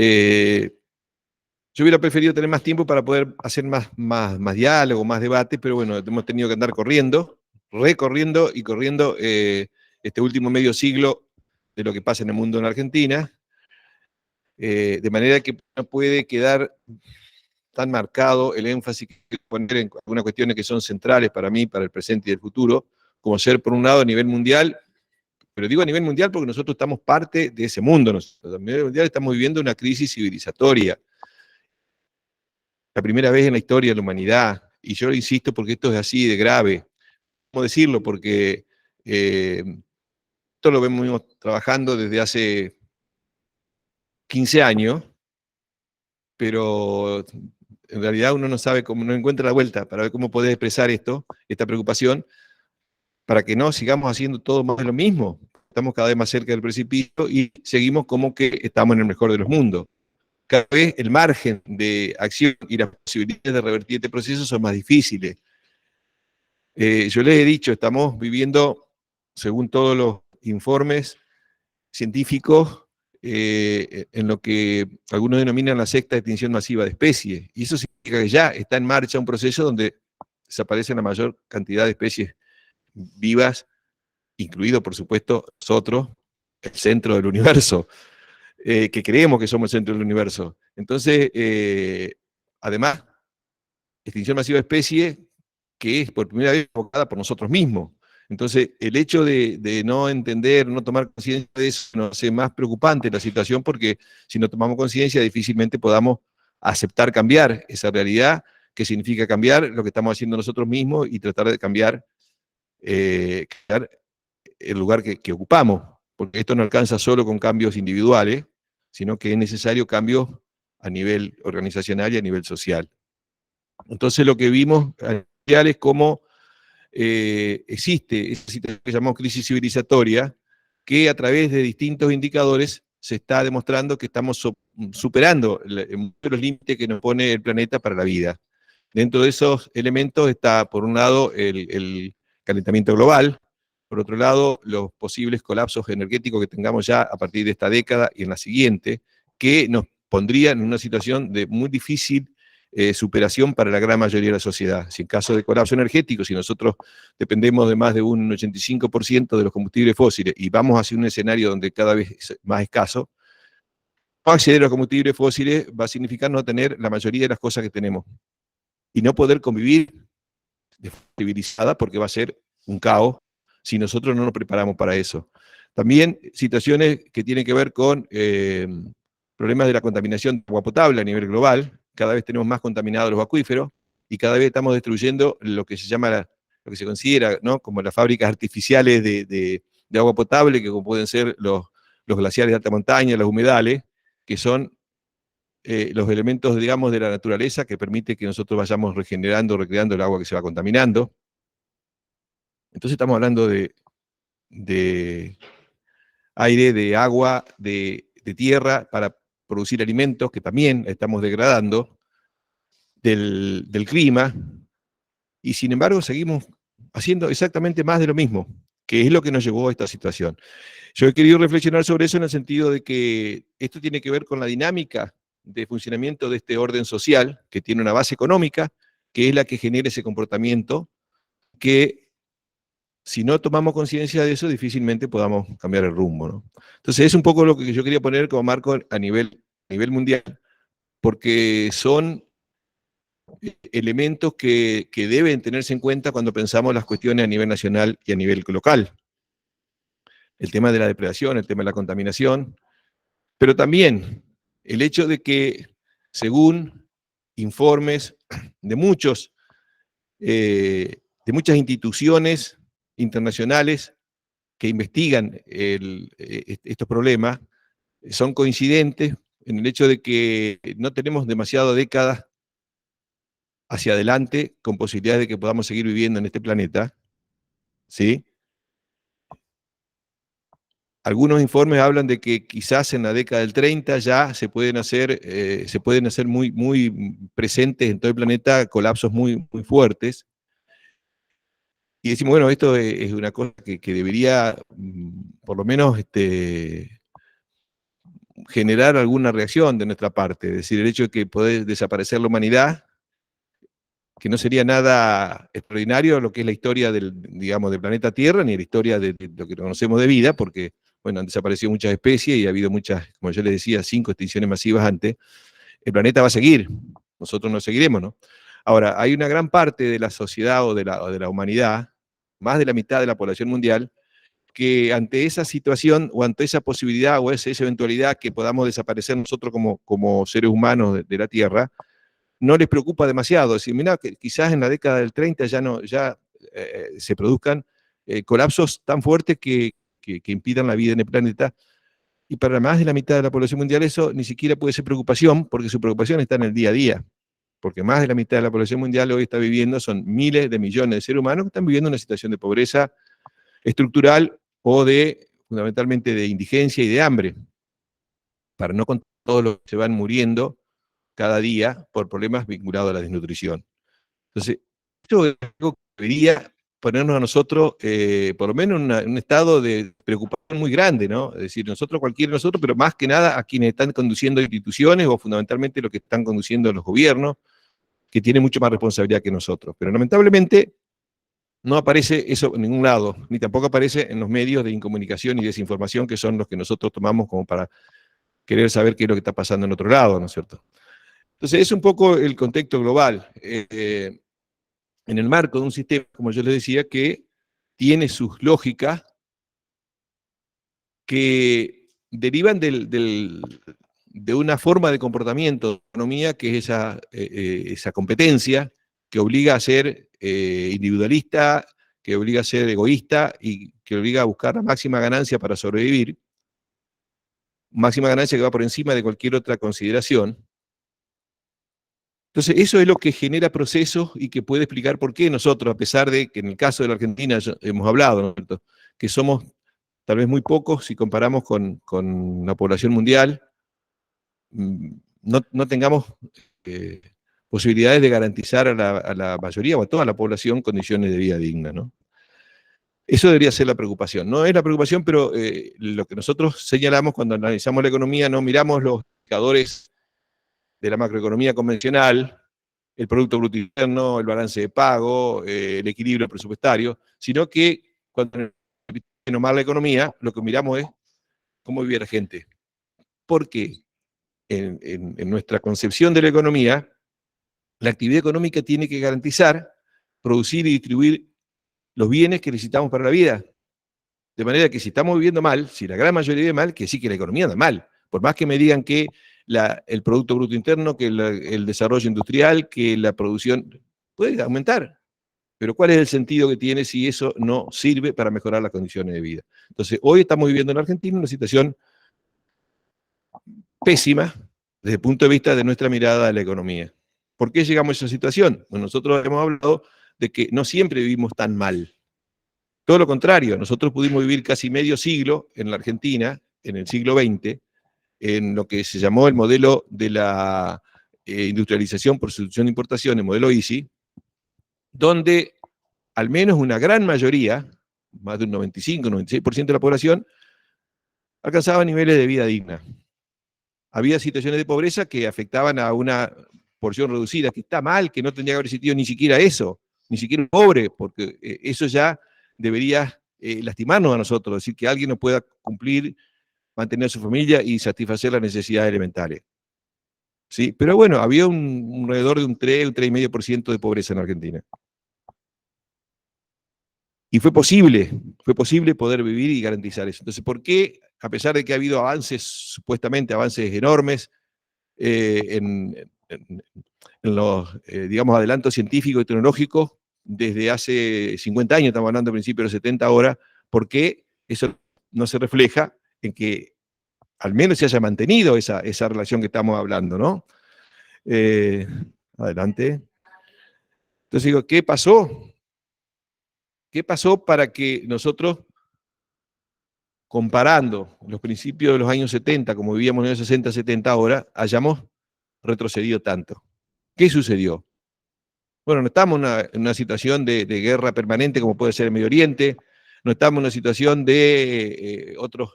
Eh, yo hubiera preferido tener más tiempo para poder hacer más diálogo, más debate, pero bueno, hemos tenido que andar corriendo, recorriendo y corriendo este último medio siglo de lo que pasa en el mundo en Argentina, de manera que no puede quedar tan marcado el énfasis que poner en algunas cuestiones que son centrales para mí, para el presente y el futuro, como ser, por un lado, a nivel mundial, pero digo a nivel mundial porque nosotros estamos parte de ese mundo, nosotros a nivel mundial estamos viviendo una crisis civilizatoria, la primera vez en la historia de la humanidad, y yo insisto porque esto es así de grave. ¿Cómo decirlo? Porque esto lo venimos trabajando desde hace 15 años, pero en realidad uno no sabe cómo, no encuentra la vuelta para ver cómo poder expresar esto, esta preocupación, para que no sigamos haciendo todo más de lo mismo. Estamos cada vez más cerca del precipicio y seguimos como que estamos en el mejor de los mundos. Cada vez el margen de acción y las posibilidades de revertir este proceso son más difíciles. Yo les he dicho, estamos viviendo, según todos los informes científicos, en lo que algunos denominan la sexta extinción masiva de especies. Y eso significa que ya está en marcha un proceso donde desaparece la mayor cantidad de especies vivas, incluido, por supuesto, nosotros, el centro del universo, que creemos que somos el centro del universo. Entonces, además, extinción masiva de especies que es por primera vez provocada por nosotros mismos. Entonces, el hecho de no entender, no tomar conciencia de eso, nos hace más preocupante la situación porque si no tomamos conciencia, difícilmente podamos aceptar cambiar esa realidad, que significa cambiar lo que estamos haciendo nosotros mismos y tratar de cambiar el lugar que ocupamos, porque esto no alcanza solo con cambios individuales, sino que es necesario cambios a nivel organizacional y a nivel social. Entonces lo que vimos es cómo existe esa situación que llamamos crisis civilizatoria, que a través de distintos indicadores se está demostrando que estamos superando los límites que nos pone el planeta para la vida. Dentro de esos elementos está, por un lado, el calentamiento global, por otro lado, los posibles colapsos energéticos que tengamos ya a partir de esta década y en la siguiente, que nos pondrían en una situación de muy difícil superación para la gran mayoría de la sociedad. Si en caso de colapso energético, si nosotros dependemos de más de un 85% de los combustibles fósiles y vamos hacia un escenario donde cada vez es más escaso, no acceder a los combustibles fósiles va a significar no tener la mayoría de las cosas que tenemos y no poder convivir de forma civilizada porque va a ser un caos si nosotros no nos preparamos para eso. También situaciones que tienen que ver con problemas de la contaminación de agua potable a nivel global. Cada vez tenemos más contaminados los acuíferos y cada vez estamos destruyendo lo que se llama, lo que se considera, ¿no?, como las fábricas artificiales de agua potable, que como pueden ser los glaciares de alta montaña, los humedales, que son los elementos, digamos, de la naturaleza que permite que nosotros vayamos regenerando, recreando el agua que se va contaminando. Entonces estamos hablando de aire, de agua, de tierra para producir alimentos que también estamos degradando, del clima, y sin embargo seguimos haciendo exactamente más de lo mismo, que es lo que nos llevó a esta situación. Yo he querido reflexionar sobre eso en el sentido de que esto tiene que ver con la dinámica de funcionamiento de este orden social, que tiene una base económica, que es la que genera ese comportamiento, que si no tomamos conciencia de eso, difícilmente podamos cambiar el rumbo, ¿no? Entonces es un poco lo que yo quería poner como marco a nivel mundial, porque son elementos que deben tenerse en cuenta cuando pensamos las cuestiones a nivel nacional y a nivel local. El tema de la depredación, el tema de la contaminación, pero también el hecho de que, según informes de de muchas instituciones internacionales que investigan estos problemas, son coincidentes en el hecho de que no tenemos demasiadas décadas hacia adelante con posibilidades de que podamos seguir viviendo en este planeta, ¿sí? Algunos informes hablan de que quizás en la década del 30 ya se pueden hacer muy presentes en todo el planeta colapsos muy fuertes. Y decimos, bueno, esto es una cosa que debería, por lo menos, generar alguna reacción de nuestra parte. Es decir, el hecho de que puede desaparecer la humanidad, que no sería nada extraordinario lo que es la historia del, digamos, del planeta Tierra, ni la historia de lo que conocemos de vida, porque, bueno, han desaparecido muchas especies y ha habido muchas, como yo les decía, 5 extinciones masivas antes. El planeta va a seguir, nosotros no seguiremos, ¿no? Ahora, hay una gran parte de la sociedad o de la humanidad, más de la mitad de la población mundial, que ante esa situación o ante esa posibilidad o esa eventualidad que podamos desaparecer nosotros como seres humanos de la Tierra, no les preocupa demasiado. Es decir, mira, que quizás en la década del 30 se produzcan colapsos tan fuertes que impidan la vida en el planeta, y para más de la mitad de la población mundial eso ni siquiera puede ser preocupación, porque su preocupación está en el día a día. Porque más de la mitad de la población mundial hoy está viviendo, son miles de millones de seres humanos que están viviendo una situación de pobreza estructural o fundamentalmente de indigencia y de hambre, para no contar todos los que se van muriendo cada día por problemas vinculados a la desnutrición. Entonces, esto es algo que debería ponernos a nosotros, por lo menos en un estado de preocupación muy grande, ¿no? Es decir, cualquiera de nosotros, pero más que nada a quienes están conduciendo instituciones o fundamentalmente los que están conduciendo los gobiernos, que tienen mucho más responsabilidad que nosotros. Pero lamentablemente no aparece eso en ningún lado, ni tampoco aparece en los medios de incomunicación y desinformación, que son los que nosotros tomamos como para querer saber qué es lo que está pasando en otro lado, ¿no es cierto? Entonces, es un poco el contexto global. En el marco de un sistema, como yo les decía, que tiene sus lógicas que derivan de una forma de comportamiento de la economía, que es esa competencia que obliga a ser individualista, que obliga a ser egoísta y que obliga a buscar la máxima ganancia para sobrevivir, máxima ganancia que va por encima de cualquier otra consideración. Entonces, eso es lo que genera procesos y que puede explicar por qué nosotros, a pesar de que en el caso de la Argentina hemos hablado, ¿no?, que somos tal vez muy pocos si comparamos con la población mundial, no tengamos posibilidades de garantizar a la mayoría o a toda la población condiciones de vida dignas, ¿no? Eso debería ser la preocupación. No es la preocupación, pero lo que nosotros señalamos cuando analizamos la economía, no miramos los indicadores de la macroeconomía convencional, el Producto Bruto Interno, el balance de pago, el equilibrio presupuestario, sino que cuando nomás la economía, lo que miramos es cómo vive la gente. Porque en nuestra concepción de la economía, la actividad económica tiene que garantizar, producir y distribuir los bienes que necesitamos para la vida. De manera que si estamos viviendo mal, si la gran mayoría vive mal, que sí que la economía anda mal. Por más que me digan que el Producto Bruto Interno, que el desarrollo industrial, que la producción puede aumentar. Pero ¿cuál es el sentido que tiene si eso no sirve para mejorar las condiciones de vida? Entonces, hoy estamos viviendo en Argentina una situación pésima desde el punto de vista de nuestra mirada a la economía. ¿Por qué llegamos a esa situación? Bueno, nosotros hemos hablado de que no siempre vivimos tan mal. Todo lo contrario, nosotros pudimos vivir casi medio siglo en la Argentina, en el siglo XX, en lo que se llamó el modelo de la industrialización por sustitución de importación, el modelo ISI, donde al menos una gran mayoría, más de un 95-96% de la población, alcanzaba niveles de vida digna. Había situaciones de pobreza que afectaban a una porción reducida, que está mal, que no tendría que haber existido ni siquiera eso, ni siquiera un pobre, porque eso ya debería lastimarnos a nosotros, decir que alguien no pueda cumplir, mantener a su familia y satisfacer las necesidades elementales. ¿Sí? Pero bueno, había alrededor de un 3,5% de pobreza en Argentina. Y fue posible poder vivir y garantizar eso. Entonces, ¿por qué, a pesar de que ha habido avances, supuestamente avances enormes, en los, digamos, adelantos científicos y tecnológicos, desde hace 50 años, estamos hablando de principios de los 70 ahora, ¿por qué eso no se refleja en que al menos se haya mantenido esa relación que estamos hablando, ¿no? Adelante. Entonces digo, ¿qué pasó? ¿Qué pasó para que nosotros, comparando los principios de los años 70, como vivíamos en los 60, 70 ahora, hayamos retrocedido tanto? ¿Qué sucedió? Bueno, no estamos en una situación de guerra permanente como puede ser el Medio Oriente, no estamos en una situación de otros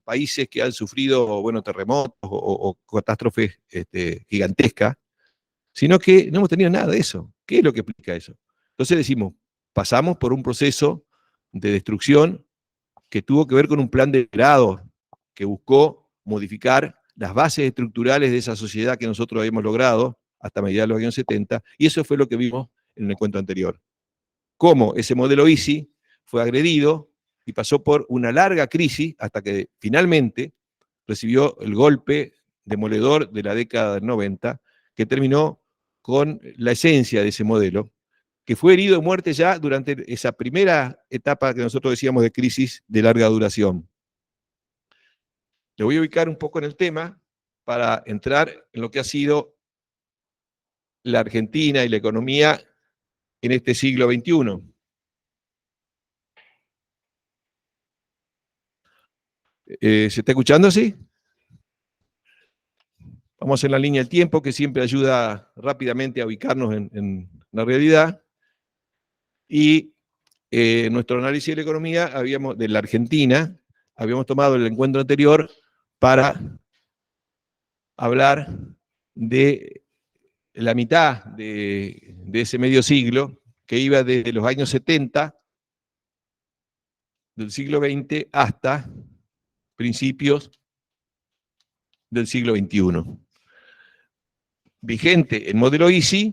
países que han sufrido, bueno, terremotos o catástrofes gigantescas, sino que no hemos tenido nada de eso. ¿Qué es lo que explica eso? Entonces decimos, pasamos por un proceso de destrucción que tuvo que ver con un plan de grado que buscó modificar las bases estructurales de esa sociedad que nosotros habíamos logrado hasta mediados de los años 70, y eso fue lo que vimos en el encuentro anterior. Cómo ese modelo ISI fue agredido y pasó por una larga crisis hasta que finalmente recibió el golpe demoledor de la década del 90, que terminó con la esencia de ese modelo, que fue herido de muerte ya durante esa primera etapa que nosotros decíamos de crisis de larga duración. Le voy a ubicar un poco en el tema para entrar en lo que ha sido la Argentina y la economía en este siglo XXI. ¿Se está escuchando así? Vamos en la línea del tiempo, que siempre ayuda rápidamente a ubicarnos en la realidad. Y nuestro análisis de la economía, de la Argentina, habíamos tomado el encuentro anterior para hablar de la mitad de ese medio siglo, que iba desde los años 70 del siglo XX hasta principios del siglo XXI. Vigente el modelo ISI,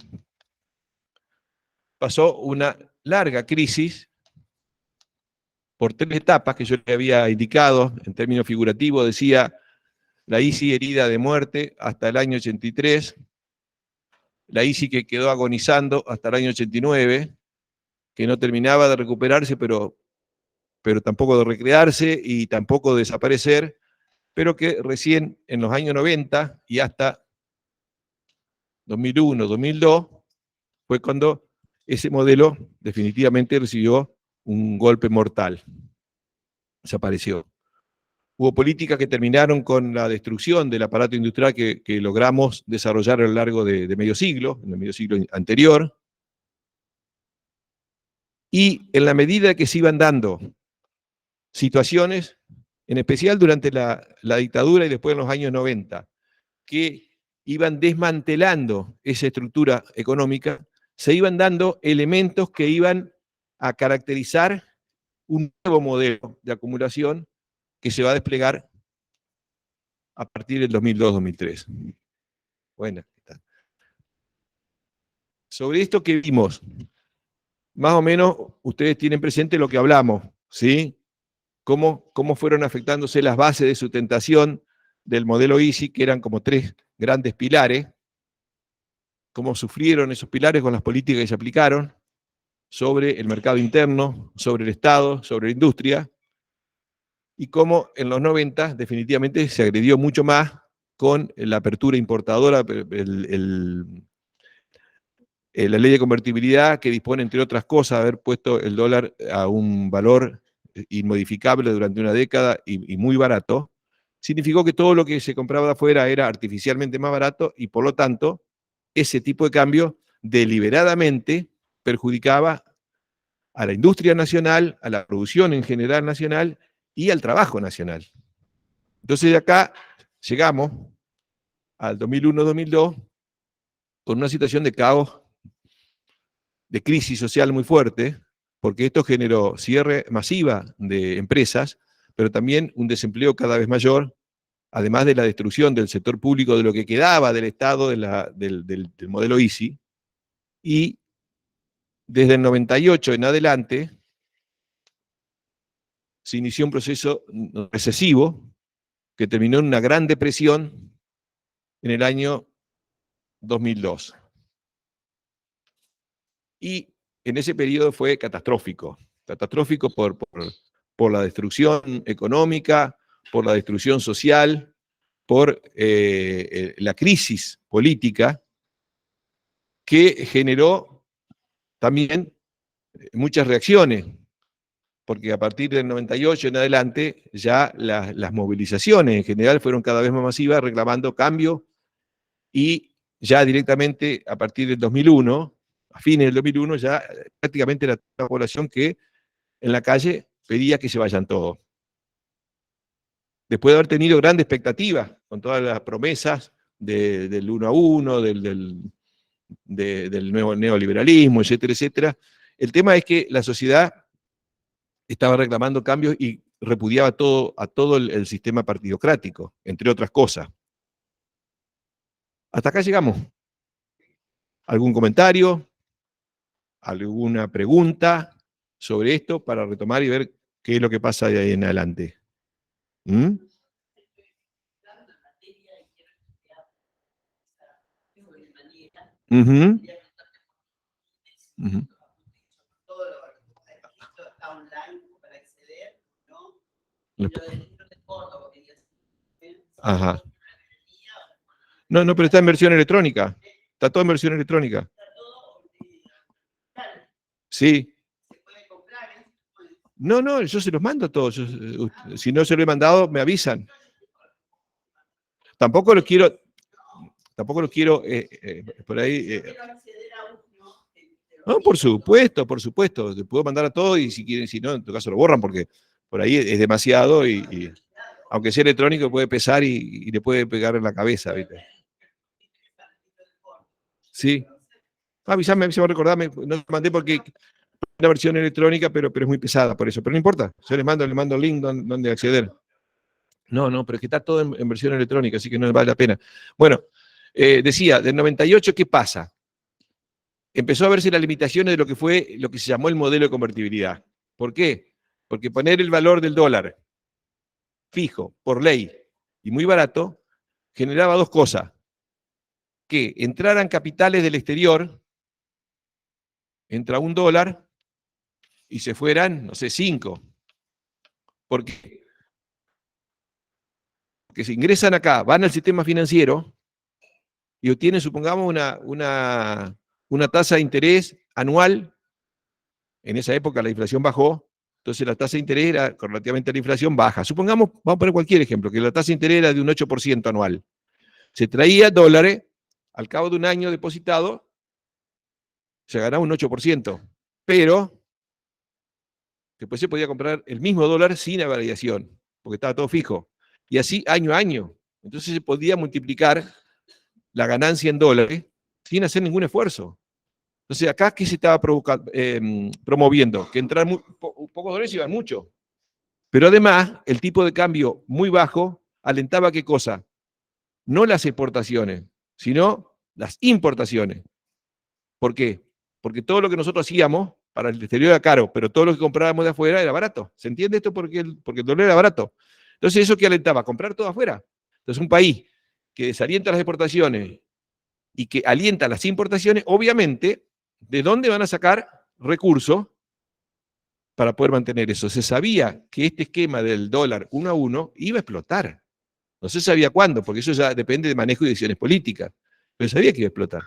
pasó una larga crisis por 3 etapas que yo le había indicado en términos figurativos. Decía la ISI herida de muerte hasta el año 83, la ISI que quedó agonizando hasta el año 89, que no terminaba de recuperarse, pero tampoco de recrearse y tampoco de desaparecer, pero que recién en los años 90 y hasta 2001, 2002, fue cuando ese modelo definitivamente recibió un golpe mortal. Desapareció. Hubo políticas que terminaron con la destrucción del aparato industrial que logramos desarrollar a lo largo de medio siglo, en el medio siglo anterior, y en la medida que se iban dando situaciones, en especial durante la dictadura y después en los años 90, que iban desmantelando esa estructura económica, se iban dando elementos que iban a caracterizar un nuevo modelo de acumulación que se va a desplegar a partir del 2002-2003. Bueno, sobre esto que vimos, más o menos ustedes tienen presente lo que hablamos, ¿sí? Cómo fueron afectándose las bases de sustentación del modelo ISI, que eran como 3 grandes pilares, cómo sufrieron esos pilares con las políticas que se aplicaron sobre el mercado interno, sobre el Estado, sobre la industria, y cómo en los 90 definitivamente se agredió mucho más con la apertura importadora, la ley de convertibilidad que dispone, entre otras cosas, de haber puesto el dólar a un valor inmodificable durante una década y muy barato, significó que todo lo que se compraba de afuera era artificialmente más barato y por lo tanto ese tipo de cambio deliberadamente perjudicaba a la industria nacional, a la producción en general nacional y al trabajo nacional. Entonces de acá llegamos al 2001-2002 con una situación de caos, de crisis social muy fuerte, porque esto generó cierre masiva de empresas, pero también un desempleo cada vez mayor, además de la destrucción del sector público, de lo que quedaba del Estado, del modelo ISI, y desde el 98 en adelante se inició un proceso recesivo que terminó en una gran depresión en el año 2002. Y en ese periodo fue catastrófico por la destrucción económica, por la destrucción social, por la crisis política que generó también muchas reacciones, porque a partir del 98 en adelante ya las movilizaciones en general fueron cada vez más masivas reclamando cambio y ya directamente a partir del 2001, a fines del 2001, ya prácticamente la población que en la calle pedía que se vayan todos. Después de haber tenido grandes expectativas con todas las promesas del 1 a 1, del nuevo neoliberalismo, etcétera, etcétera, el tema es que la sociedad estaba reclamando cambios y repudiaba a todo el sistema partidocrático, entre otras cosas. Hasta acá llegamos. ¿Algún comentario? ¿Alguna pregunta sobre esto para retomar y ver qué es lo que pasa de ahí en adelante? ¿Mm? Uh-huh. Uh-huh. Ajá. No, no, pero está en versión electrónica. Está todo en versión electrónica. Sí. No, no, yo se los mando a todos. Si no se lo he mandado, me avisan. Tampoco los quiero por ahí. No, por supuesto. Te puedo mandar a todos y si quieren, si no, en tu caso lo borran porque por ahí es demasiado y aunque sea electrónico puede pesar y le puede pegar en la cabeza, ¿viste? Sí. Avísame, recordame, no lo mandé porque una versión electrónica, pero es muy pesada por eso. Pero no importa, yo les mando el link donde acceder. No, pero es que está todo en versión electrónica, así que no vale la pena. Bueno, decía, del 98, ¿qué pasa? Empezó a verse las limitaciones de lo que fue lo que se llamó el modelo de convertibilidad. ¿Por qué? Porque poner el valor del dólar fijo, por ley, y muy barato, generaba dos cosas. Que entraran capitales del exterior, entra un dólar, y se fueran, no sé, 5. Porque se ingresan acá, van al sistema financiero y obtienen, supongamos, una tasa de interés anual. En esa época la inflación bajó, entonces la tasa de interés era, relativamente a la inflación, baja. Supongamos, vamos a poner cualquier ejemplo, que la tasa de interés era de un 8% anual. Se traía dólares, al cabo de un año depositado, se ganaba un 8%, pero después se podía comprar el mismo dólar sin variación, porque estaba todo fijo. Y así año a año. Entonces se podía multiplicar la ganancia en dólares sin hacer ningún esfuerzo. Entonces, acá, ¿qué se estaba promoviendo? Que entrar pocos dólares iban mucho. Pero además, el tipo de cambio muy bajo alentaba qué cosa? No las exportaciones, sino las importaciones. ¿Por qué? Porque todo lo que nosotros hacíamos para el exterior era caro, pero todo lo que comprábamos de afuera era barato. ¿Se entiende esto? Porque el dólar era barato. Entonces, ¿eso qué alentaba? Comprar todo afuera. Entonces, un país que desalienta las exportaciones y que alienta las importaciones, obviamente, ¿de dónde van a sacar recursos para poder mantener eso? Se sabía que este esquema del dólar 1 a 1 iba a explotar. No se sabía cuándo, porque eso ya depende de manejo y decisiones políticas. Pero sabía que iba a explotar.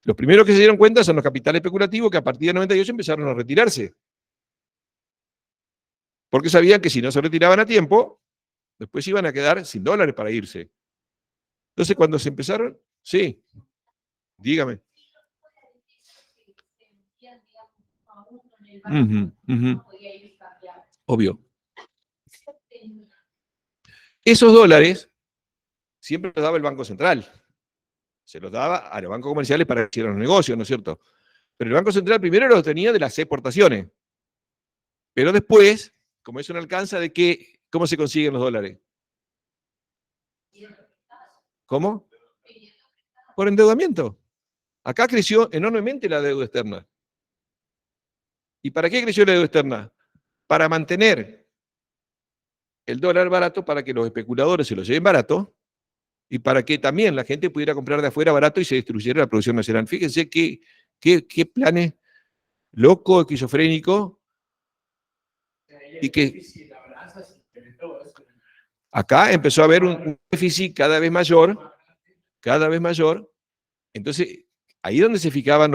Los primeros que se dieron cuenta son los capitales especulativos que a partir de 98 empezaron a retirarse. Porque sabían que si no se retiraban a tiempo, después iban a quedar sin dólares para irse. Entonces, cuando se empezaron, sí, dígame. Obvio. Esos dólares siempre los daba el Banco Central. Se los daba a los bancos comerciales para que hicieran los negocios, ¿no es cierto? Pero el Banco Central primero los tenía de las exportaciones. Pero después, como eso no alcanza, ¿de qué? ¿Cómo se consiguen los dólares? ¿Cómo? Por endeudamiento. Acá creció enormemente la deuda externa. ¿Y para qué creció la deuda externa? Para mantener el dólar barato, para que los especuladores se lo lleven barato y para que también la gente pudiera comprar de afuera barato y se destruyera la producción nacional. Fíjense qué planes locos, esquizofrénicos, y que acá empezó a haber un déficit cada vez mayor, entonces ahí es donde se fijaban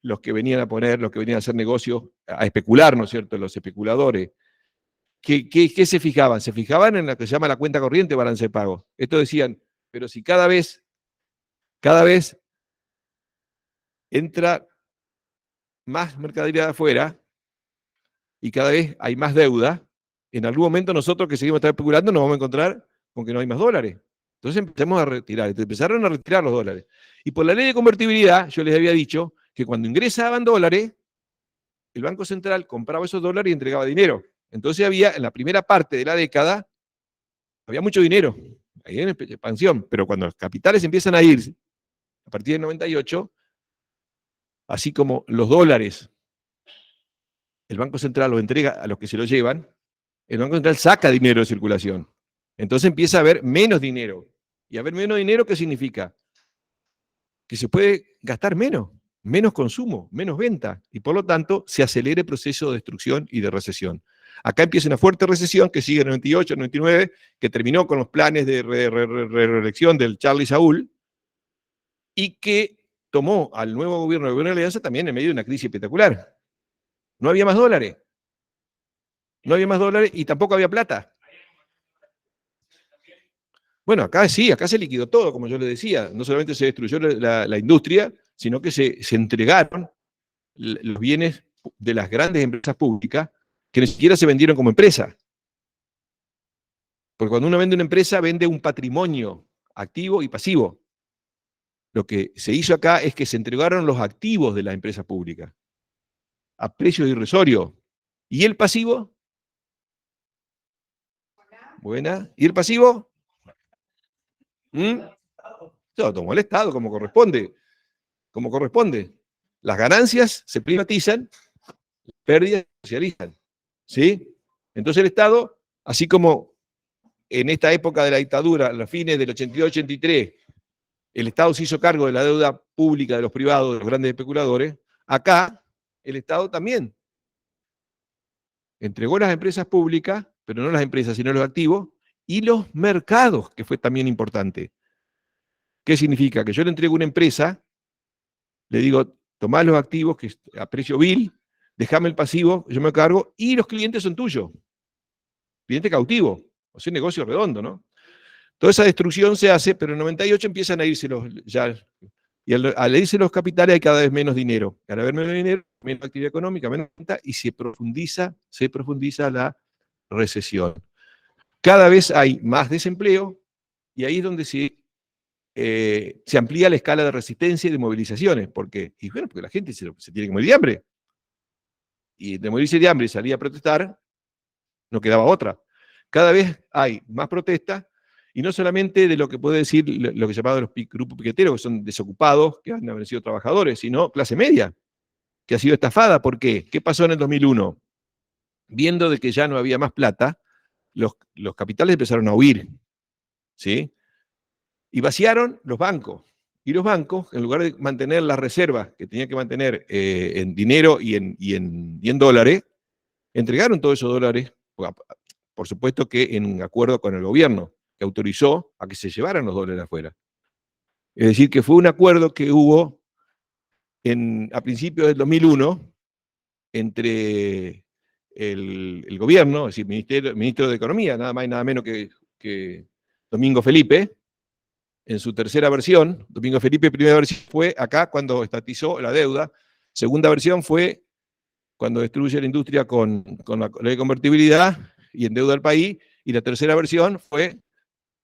los que venían a poner, los que venían a hacer negocios, a especular, ¿no es cierto?, los especuladores. ¿Qué se fijaban? Se fijaban en lo que se llama la cuenta corriente, balance de pago. Esto decían, pero si cada vez entra más mercadería de afuera, y cada vez hay más deuda, en algún momento nosotros que seguimos especulando nos vamos a encontrar con que no hay más dólares. Entonces empezamos a retirar, entonces empezaron a retirar los dólares. Y por la ley de convertibilidad, yo les había dicho que cuando ingresaban dólares, el Banco Central compraba esos dólares y entregaba dinero. Entonces había, en la primera parte de la década, había mucho dinero, ahí en expansión, pero cuando los capitales empiezan a ir, a partir del 98, así como los dólares, el Banco Central los entrega a los que se los llevan, el Banco Central saca dinero de circulación. Entonces empieza a haber menos dinero. ¿Y haber menos dinero qué significa? Que se puede gastar menos, menos consumo, menos venta, y por lo tanto se acelera el proceso de destrucción y de recesión. Acá empieza una fuerte recesión que sigue en el 98, 99, que terminó con los planes de reelección del Charlie Saúl, y que tomó al nuevo gobierno de la Alianza también en medio de una crisis espectacular. No había más dólares. No había más dólares y tampoco había plata. Bueno, acá sí, acá se liquidó todo, como yo les decía. No solamente se destruyó la industria, sino que se entregaron los bienes de las grandes empresas públicas que ni siquiera se vendieron como empresa. Porque cuando uno vende una empresa, vende un patrimonio activo y pasivo. Lo que se hizo acá es que se entregaron los activos de las empresas públicas a precios irrisorios. ¿Y el pasivo? Buena. ¿Y el pasivo? Lo tomó el Estado como corresponde. Como corresponde. Las ganancias se privatizan, las pérdidas se socializan. ¿Sí? Entonces el Estado, así como en esta época de la dictadura, a los fines del 82-83, el Estado se hizo cargo de la deuda pública de los privados, de los grandes especuladores, acá el Estado también entregó las empresas públicas, pero no las empresas, sino los activos, y los mercados, que fue también importante. ¿Qué significa? Que yo le entrego una empresa, le digo, tomá los activos que a precio vil, dejame el pasivo, yo me cargo, y los clientes son tuyos. Cliente cautivo, o sea, un negocio redondo, ¿no? Toda esa destrucción se hace, pero en 98 empiezan a irse y al irse los capitales hay cada vez menos dinero. Al haber menos dinero, menos actividad económica, menos venta, y se profundiza la recesión. Cada vez hay más desempleo, y ahí es donde se amplía la escala de resistencia y de movilizaciones. ¿Por qué? Y bueno, porque la gente se tiene que morir de hambre. Y de morirse de hambre y salir a protestar, no quedaba otra. Cada vez hay más protestas, y no solamente de lo que puede decir lo que llamaban los grupos piqueteros, que son desocupados, que han haber sido trabajadores, sino clase media, que ha sido estafada. ¿Por qué? ¿Qué pasó en el 2001? Viendo de que ya no había más plata, los capitales empezaron a huir, ¿sí? Y vaciaron los bancos. Y los bancos, en lugar de mantener las reservas que tenían que mantener en dinero y en dólares, entregaron todos esos dólares, por supuesto que en acuerdo con el gobierno, que autorizó a que se llevaran los dólares afuera. Es decir, que fue un acuerdo que hubo a principios del 2001 entre el gobierno, es decir, ministro de Economía, nada más y nada menos que Domingo Felipe, en su tercera versión. Domingo Felipe, primera versión fue acá cuando estatizó la deuda, segunda versión fue cuando destruye la industria con la ley de convertibilidad y endeuda al país, y la tercera versión fue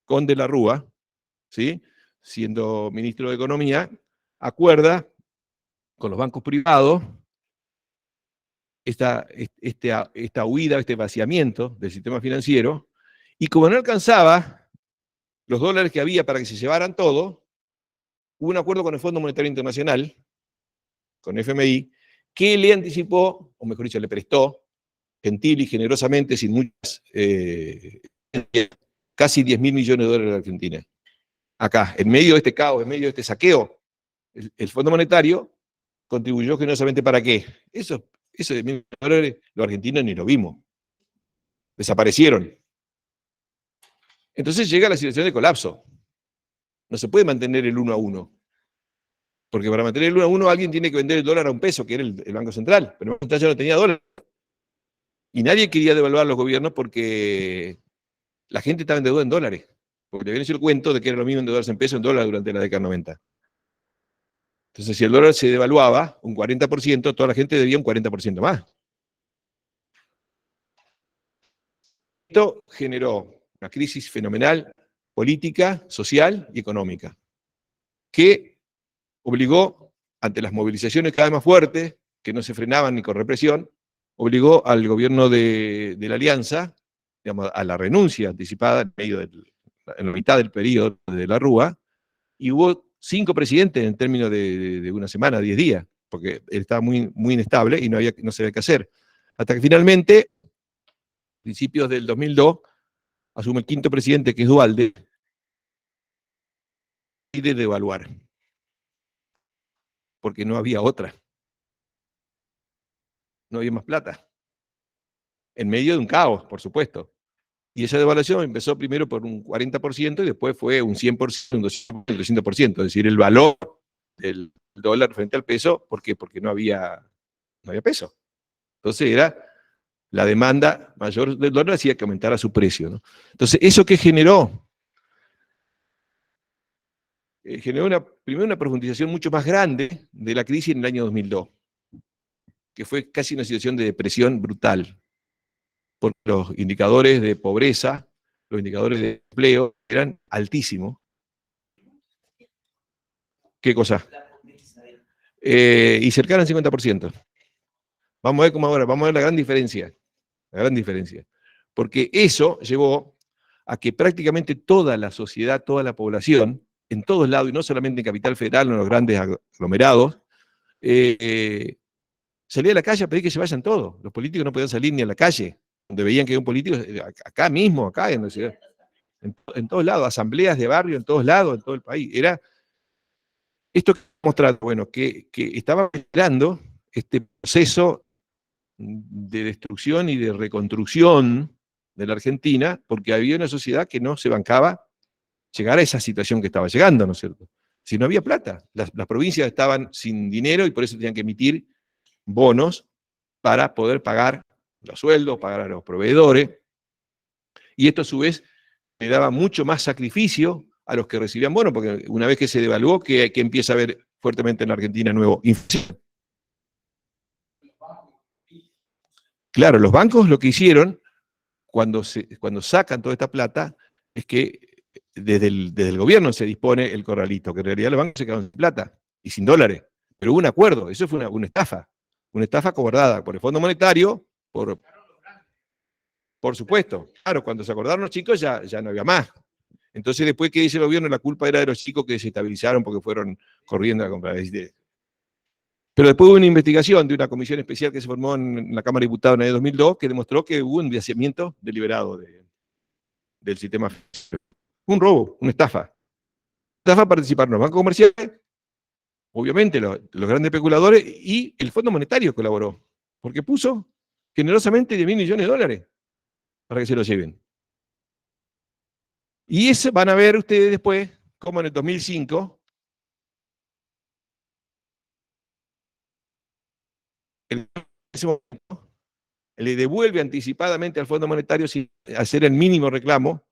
con De la Rúa, ¿sí? Siendo ministro de Economía, acuerda con los bancos privados esta huida, este vaciamiento del sistema financiero, y como no alcanzaba los dólares que había para que se llevaran todo, hubo un acuerdo con el Fondo Monetario Internacional, con FMI, que le anticipó, o mejor dicho, le prestó, gentil y generosamente, sin muchas, casi 10.000 millones de dólares a la Argentina. Acá, en medio de este caos, en medio de este saqueo, el Fondo Monetario contribuyó generosamente. ¿Para qué? Eso de 1.000 dólares, los argentinos ni lo vimos. Desaparecieron. Entonces llega la situación de colapso. No se puede mantener el 1 a 1. Porque para mantener el 1 a 1 alguien tiene que vender el dólar a un peso, que era el Banco Central. Pero el Banco Central ya no tenía dólar. Y nadie quería devaluar los gobiernos porque la gente estaba endeudada en dólares. Porque le habían hecho el cuento de que era lo mismo endeudarse en pesos en dólares durante la década 90. Entonces, si el dólar se devaluaba un 40%, toda la gente debía un 40% más. Esto generó una crisis fenomenal política, social y económica, que obligó, ante las movilizaciones cada vez más fuertes, que no se frenaban ni con represión, obligó al gobierno de la Alianza, digamos, a la renuncia anticipada en la mitad del periodo de la Rúa, y hubo 5 presidentes en términos de una semana, 10 días, porque él estaba muy, muy inestable y no sabía qué hacer. Hasta que finalmente, a principios del 2002, asume el 5º presidente, que es Duhalde, y de devaluar, porque no había otra. No había más plata. En medio de un caos, por supuesto. Y esa devaluación empezó primero por un 40% y después fue un 100%, un 200%, un 300%. Es decir, el valor del dólar frente al peso, ¿por qué? Porque no había peso. Entonces era la demanda mayor del dólar, hacía que aumentara su precio, ¿no? Entonces, ¿eso qué generó? Generó primero una profundización mucho más grande de la crisis en el año 2002, que fue casi una situación de depresión brutal, porque los indicadores de pobreza, los indicadores de empleo eran altísimos. ¿Qué cosa? Y cercano al 50%. Vamos a ver cómo ahora, vamos a ver la gran diferencia. La gran diferencia. Porque eso llevó a que prácticamente toda la sociedad, toda la población, en todos lados, y no solamente en Capital Federal, en los grandes aglomerados, salía a la calle a pedir que se vayan todos. Los políticos no podían salir ni a la calle, donde veían que había un político, acá mismo, acá en la ciudad, en todos lados, asambleas de barrio, en todos lados, en todo el país. Era esto que mostrado, bueno, que estaba esperando este proceso de destrucción y de reconstrucción de la Argentina, porque había una sociedad que no se bancaba llegar a esa situación que estaba llegando, ¿no es cierto? Si no había plata, las provincias estaban sin dinero y por eso tenían que emitir bonos para poder pagar los sueldos, pagar a los proveedores, y esto a su vez le daba mucho más sacrificio a los que recibían bonos, porque una vez que se devaluó, que empieza a haber fuertemente en la Argentina nuevo inflación. Claro, los bancos lo que hicieron cuando sacan toda esta plata es que desde el gobierno se dispone el corralito, que en realidad los bancos se quedaron sin plata y sin dólares. Pero hubo un acuerdo, eso fue una estafa acordada por el Fondo Monetario, por supuesto. Claro, cuando se acordaron los chicos ya no había más. Entonces después que dice el gobierno, la culpa era de los chicos que se desestabilizaron porque fueron corriendo a comprar. Pero después hubo una investigación de una comisión especial que se formó en la Cámara de Diputados en el año 2002 que demostró que hubo un desviamiento deliberado del sistema. Un robo, una estafa. Estafa participaron los bancos comerciales, obviamente los grandes especuladores, y el Fondo Monetario colaboró, porque puso generosamente 10.000 millones de dólares para que se lo lleven. Y eso van a ver ustedes después, como en el 2005, ese momento, le devuelve anticipadamente al Fondo Monetario sin hacer el mínimo reclamo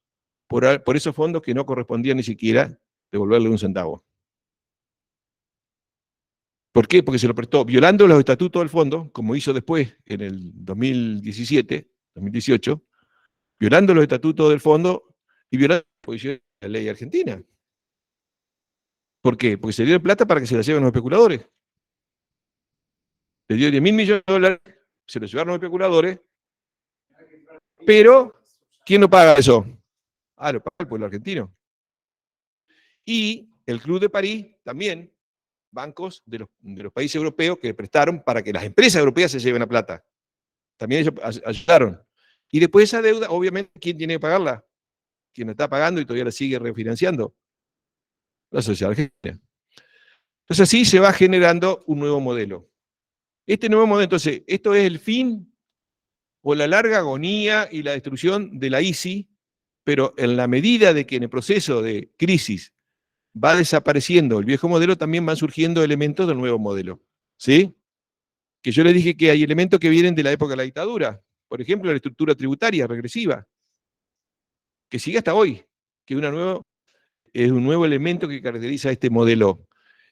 por esos fondos que no correspondían ni siquiera devolverle un centavo. ¿Por qué? Porque se lo prestó violando los estatutos del fondo, como hizo después en el 2017, 2018, violando los estatutos del fondo y violando la disposición de la ley argentina. ¿Por qué? Porque se dio plata para que se la lleven los especuladores. Le dio 10.000 millones de dólares, se lo llevaron los especuladores, pero ¿quién no paga eso? Lo paga el pueblo argentino. Y el Club de París también, bancos de los países europeos que prestaron para que las empresas europeas se lleven la plata. También ellos ayudaron. Y después esa deuda, obviamente, ¿quién tiene que pagarla? ¿Quién la está pagando y todavía la sigue refinanciando? La sociedad argentina. Entonces así se va generando un nuevo modelo. Este nuevo modelo, entonces, esto es el fin o la larga agonía y la destrucción de la ICI, pero en la medida de que en el proceso de crisis va desapareciendo el viejo modelo, también van surgiendo elementos del nuevo modelo. ¿Sí? Que yo les dije que hay elementos que vienen de la época de la dictadura. Por ejemplo, la estructura tributaria regresiva, que sigue hasta hoy, que es un nuevo elemento que caracteriza este modelo.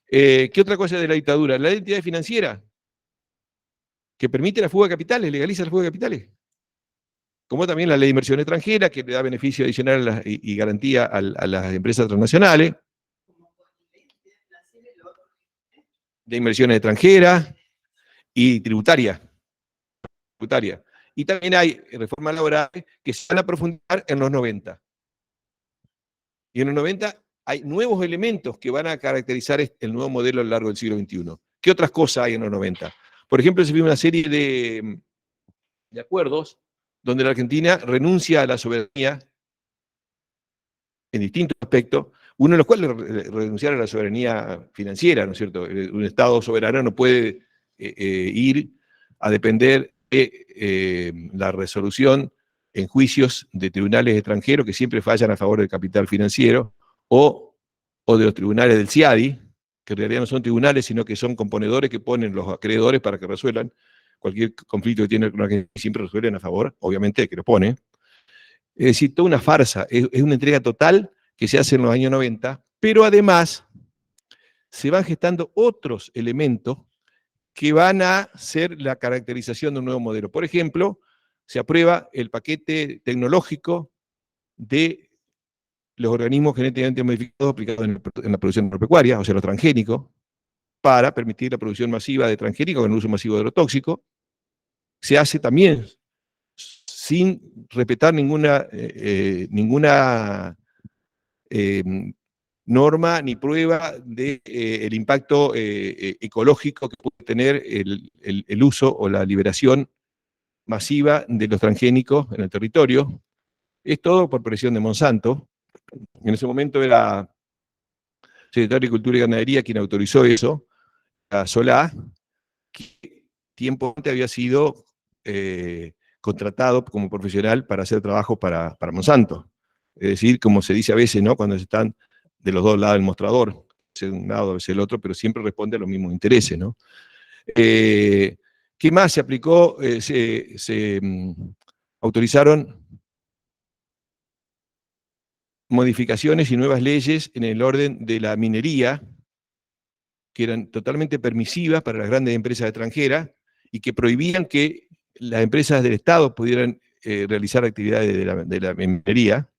¿Qué otra cosa de la dictadura? La entidad financiera, que permite la fuga de capitales, legaliza la fuga de capitales. como también la ley de inversión extranjera, que le da beneficio adicional y garantía a las empresas transnacionales, de inversiones extranjeras y tributaria. Y también hay reformas laborales que se van a profundizar en los 90. Y en los 90 hay nuevos elementos que van a caracterizar el nuevo modelo a lo largo del siglo XXI. ¿Qué otras cosas hay en los 90? Por ejemplo, se firma una serie de acuerdos donde la Argentina renuncia a la soberanía en distintos aspectos, uno de los cuales renunciar a la soberanía financiera, ¿no es cierto? Un Estado soberano no puede ir a depender de la resolución en juicios de tribunales extranjeros que siempre fallan a favor del capital financiero, o de los tribunales del CIADI, que en realidad no son tribunales, sino que son componedores que ponen los acreedores para que resuelvan cualquier conflicto que tiene con la que siempre resuelven a favor, obviamente, que lo pone. Es decir, toda una farsa, es una entrega total que se hace en los años 90, pero además se van gestando otros elementos que van a ser la caracterización de un nuevo modelo. Por ejemplo, se aprueba el paquete tecnológico de los organismos genéticamente modificados aplicados en la producción agropecuaria, o sea, los transgénicos, para permitir la producción masiva de transgénicos con el uso masivo de agrotóxicos. Se hace también sin respetar ninguna norma ni prueba del impacto ecológico que puede tener el uso o la liberación masiva de los transgénicos en el territorio. Es todo por presión de Monsanto. En ese momento era secretario de Agricultura y Ganadería quien autorizó eso, a Solá, que tiempo antes había sido contratado como profesional para hacer trabajo para Monsanto. Es decir, como se dice a veces, ¿no? Cuando se están de los dos lados del mostrador, de un lado, a veces el otro, pero siempre responde a los mismos intereses, ¿no? ¿Qué más se aplicó? Autorizaron modificaciones y nuevas leyes en el orden de la minería, que eran totalmente permisivas para las grandes empresas extranjeras y que prohibían que las empresas del Estado pudieran realizar actividades de la minería.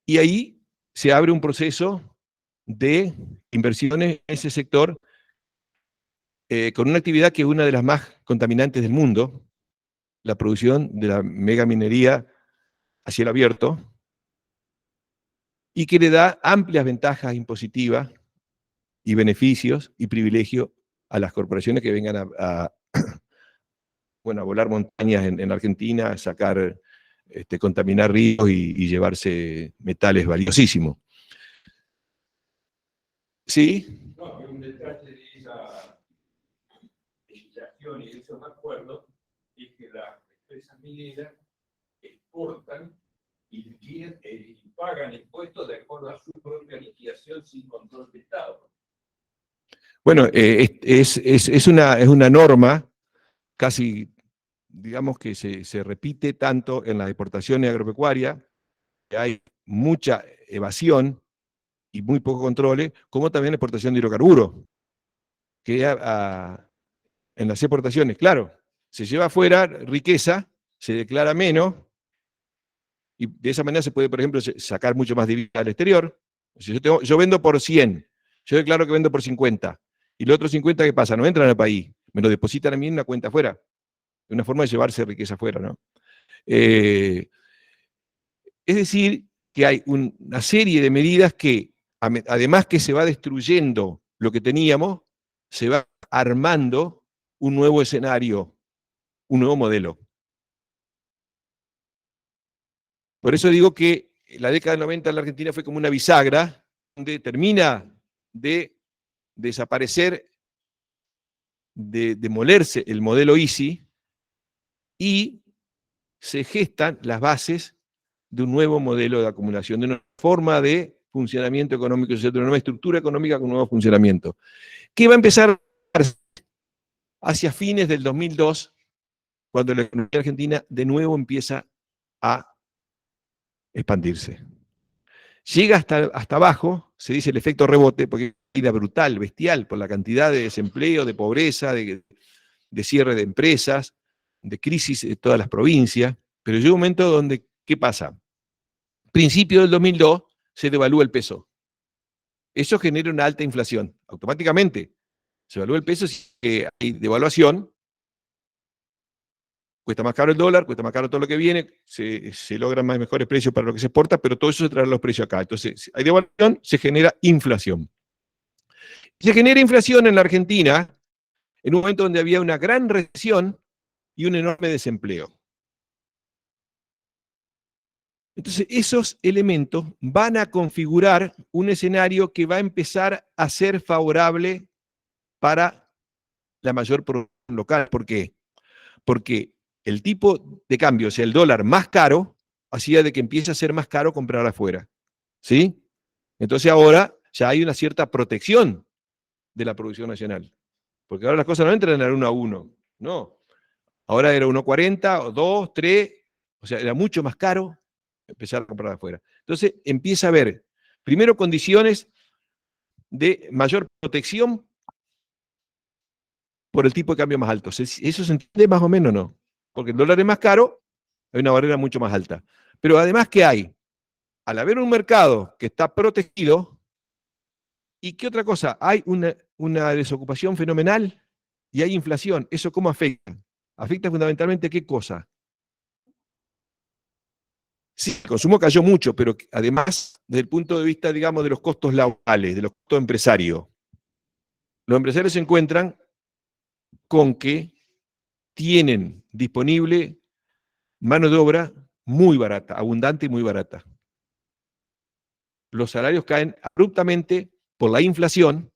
Y ahí se abre un proceso de inversiones en ese sector con una actividad que es una de las más contaminantes del mundo, la producción de la megaminería a cielo abierto, y que le da amplias ventajas impositivas y beneficios y privilegios a las corporaciones que vengan a volar montañas en Argentina, a sacar, contaminar ríos y llevarse metales valiosísimos. ¿Sí? No, un detalle de esa legislación y de esos acuerdos es que las empresas mineras exportan y pagan impuestos de acuerdo a su propia liquidación sin control de Estado. Bueno, es una norma casi, digamos que se repite tanto en las exportaciones agropecuarias, que hay mucha evasión y muy poco control, como también la exportación de hidrocarburos, que en las exportaciones, claro, se lleva afuera riqueza, se declara menos, y de esa manera se puede, por ejemplo, sacar mucho más divisa al exterior. Si yo vendo por 100, yo declaro que vendo por 50, y los otros 50, ¿qué pasa? No entran al país, me lo depositan a mí en una cuenta afuera. Es una forma de llevarse riqueza afuera, ¿no? Es decir, que hay una serie de medidas que, además que se va destruyendo lo que teníamos, se va armando un nuevo escenario, un nuevo modelo. Por eso digo que la década del 90 en la Argentina fue como una bisagra, donde termina de desaparecer, de demolerse el modelo ISI, y se gestan las bases de un nuevo modelo de acumulación, de una forma de funcionamiento económico, de una nueva estructura económica con un nuevo funcionamiento, que va a empezar hacia fines del 2002, cuando la economía argentina de nuevo empieza a expandirse. Llega hasta abajo, se dice el efecto rebote, porque es una caída brutal, bestial, por la cantidad de desempleo, de pobreza, de cierre de empresas, de crisis de todas las provincias. Pero llega un momento donde, ¿qué pasa? Principio del 2002 se devalúa el peso. Eso genera una alta inflación. Automáticamente se devalúa el peso, si hay devaluación, cuesta más caro el dólar, cuesta más caro todo lo que viene, se logran mejores precios para lo que se exporta, pero todo eso se trae los precios acá. Entonces, si hay devaluación, se genera inflación. Se genera inflación en la Argentina en un momento donde había una gran recesión y un enorme desempleo. Entonces, esos elementos van a configurar un escenario que va a empezar a ser favorable para la mayor producción local. ¿Por qué? Porque el tipo de cambio, o sea, el dólar más caro, hacía de que empiece a ser más caro comprar afuera. ¿Sí? Entonces ahora ya hay una cierta protección de la producción nacional. Porque ahora las cosas no entran a 1 a 1. No. Ahora era 1,40 o 2, 3. O sea, era mucho más caro empezar a comprar afuera. Entonces empieza a haber, primero, condiciones de mayor protección por el tipo de cambio más alto. ¿Eso se entiende más o menos o no? Porque el dólar es más caro, hay una barrera mucho más alta. Pero además, ¿qué hay? Al haber un mercado que está protegido, ¿y qué otra cosa? Hay una desocupación fenomenal y hay inflación. ¿Eso cómo afecta? Afecta fundamentalmente ¿qué cosa? Sí, el consumo cayó mucho, pero además, desde el punto de vista, digamos, de los costos laborales, de los costos empresarios, los empresarios se encuentran con que tienen disponible mano de obra muy barata, abundante y muy barata. Los salarios caen abruptamente por la inflación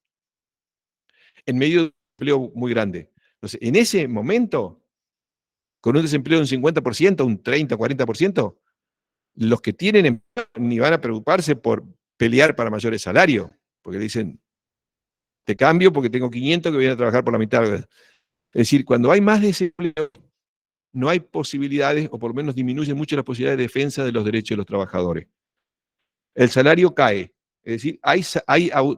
en medio de un empleo muy grande. Entonces, en ese momento, con un desempleo de un 50%, un 30, 40%, los que tienen empleo ni van a preocuparse por pelear para mayores salarios, porque dicen, te cambio porque tengo 500 que vienen a trabajar por la mitad. Es decir, cuando hay más desempleo, no hay posibilidades, o por lo menos disminuyen mucho las posibilidades de defensa de los derechos de los trabajadores. El salario cae, es decir, hay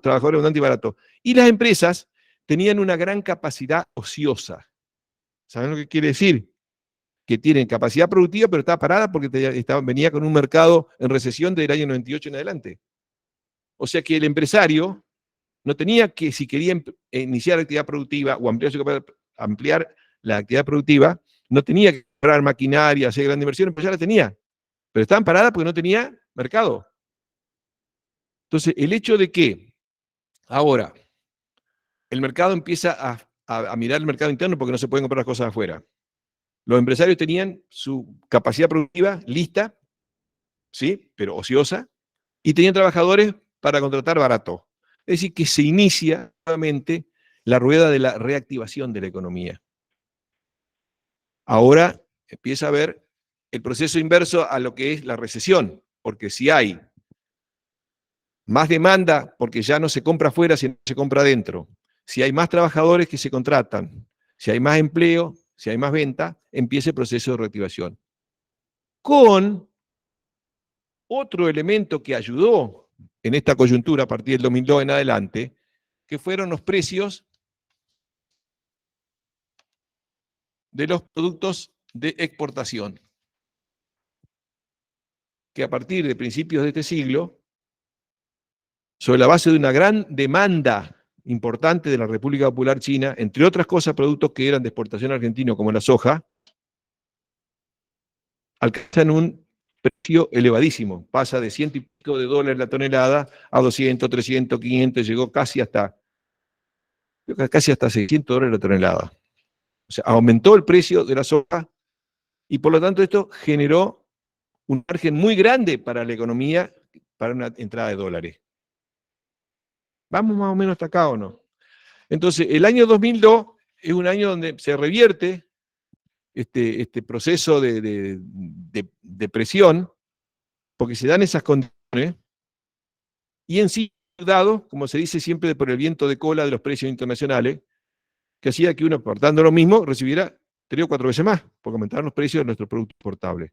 trabajadores abundantes y baratos. Y las empresas tenían una gran capacidad ociosa. ¿Saben lo que quiere decir? Que tienen capacidad productiva, pero está parada porque venía con un mercado en recesión desde el año 98 en adelante. O sea que el empresario no tenía que, si quería iniciar la actividad productiva o ampliar la actividad productiva, no tenía que comprar maquinaria, hacer grandes inversiones, pues ya la tenía. Pero estaban paradas porque no tenía mercado. Entonces, el hecho de que ahora el mercado empieza a mirar el mercado interno porque no se pueden comprar las cosas afuera. Los empresarios tenían su capacidad productiva lista, ¿sí? Pero ociosa, y tenían trabajadores para contratar barato. Es decir, que se inicia nuevamente la rueda de la reactivación de la economía. Ahora empieza a haber el proceso inverso a lo que es la recesión, porque si hay más demanda, porque ya no se compra afuera, sino se compra adentro, si hay más trabajadores que se contratan, si hay más empleo, si hay más venta, empieza el proceso de reactivación. Con otro elemento que ayudó en esta coyuntura a partir del 2002 en adelante, que fueron los precios de los productos de exportación, que a partir de principios de este siglo, sobre la base de una gran demanda importante de la República Popular China, entre otras cosas, productos que eran de exportación argentina, como la soja, alcanzan un precio elevadísimo. Pasa de $100 y pico la tonelada a 200, 300, 500, llegó casi hasta $600 la tonelada. O sea, aumentó el precio de la soja y por lo tanto esto generó un margen muy grande para la economía, para una entrada de dólares. ¿Vamos más o menos hasta acá o no? Entonces, el año 2002 es un año donde se revierte este proceso de presión, porque se dan esas condiciones, y en sí, dado, como se dice siempre, por el viento de cola de los precios internacionales, que hacía que uno, aportando lo mismo, recibiera 3 o 4 veces más, porque aumentaron los precios de nuestros productos exportables.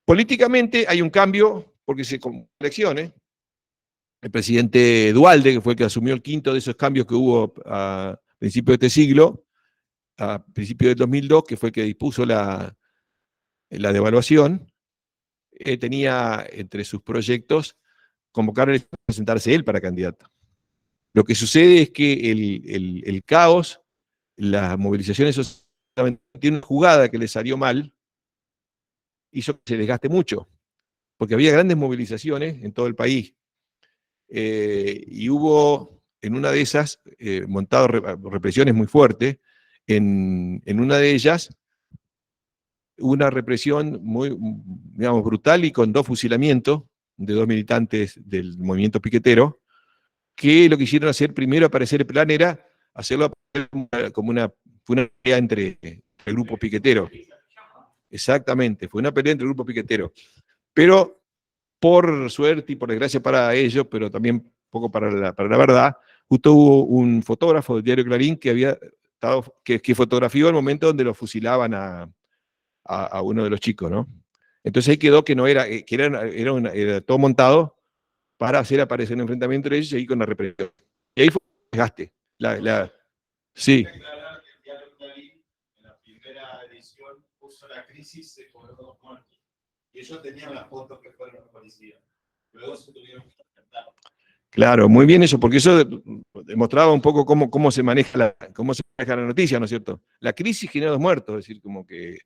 Políticamente hay un cambio, porque se con elecciones. El presidente Duhalde, que fue el que asumió el quinto de esos cambios que hubo a principios de este siglo, a principios del 2002, que fue el que dispuso la devaluación, tenía entre sus proyectos convocar a presentarse él para candidato. Lo que sucede es que el caos, las movilizaciones sociales, tiene una jugada que le salió mal, hizo que se desgaste mucho, porque había grandes movilizaciones en todo el país. Y hubo en una de esas montado represiones muy fuertes. En una de ellas, una represión muy, digamos, brutal y con 2 fusilamientos de 2 militantes del movimiento piquetero, que lo que hicieron hacer, primero aparecer el plan era hacerlo como una pelea entre el grupo piquetero. Exactamente, fue una pelea entre el grupo piquetero. Pero por suerte y por desgracia para ellos, pero también poco para la verdad, justo hubo un fotógrafo del diario Clarín que había estado, que fotografió el momento donde lo fusilaban a uno de los chicos, ¿no? Entonces ahí quedó que no era, que era todo montado para hacer aparecer un enfrentamiento entre ellos y ahí con la represión. Y ahí fue un desgaste. Sí. Declarar que el diario Clarín, en la primera edición, puso la crisis de cobró 2 muertos. Y ellos tenían las fotos que fueron los policías. Luego se tuvieron que enfrentar. Claro, muy bien eso, porque eso demostraba un poco cómo se maneja la noticia, ¿no es cierto? La crisis generó 2 muertos, es decir, como que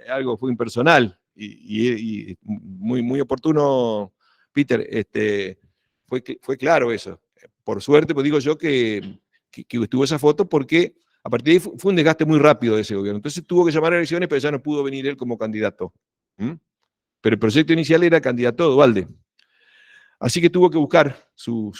algo fue impersonal y muy, muy oportuno, Peter, fue claro eso. Por suerte, pues digo yo que estuvo esa foto porque a partir de ahí fue un desgaste muy rápido de ese gobierno. Entonces tuvo que llamar a elecciones, pero ya no pudo venir él como candidato. Pero el proyecto inicial era candidato a Duhalde. Así que tuvo que buscar su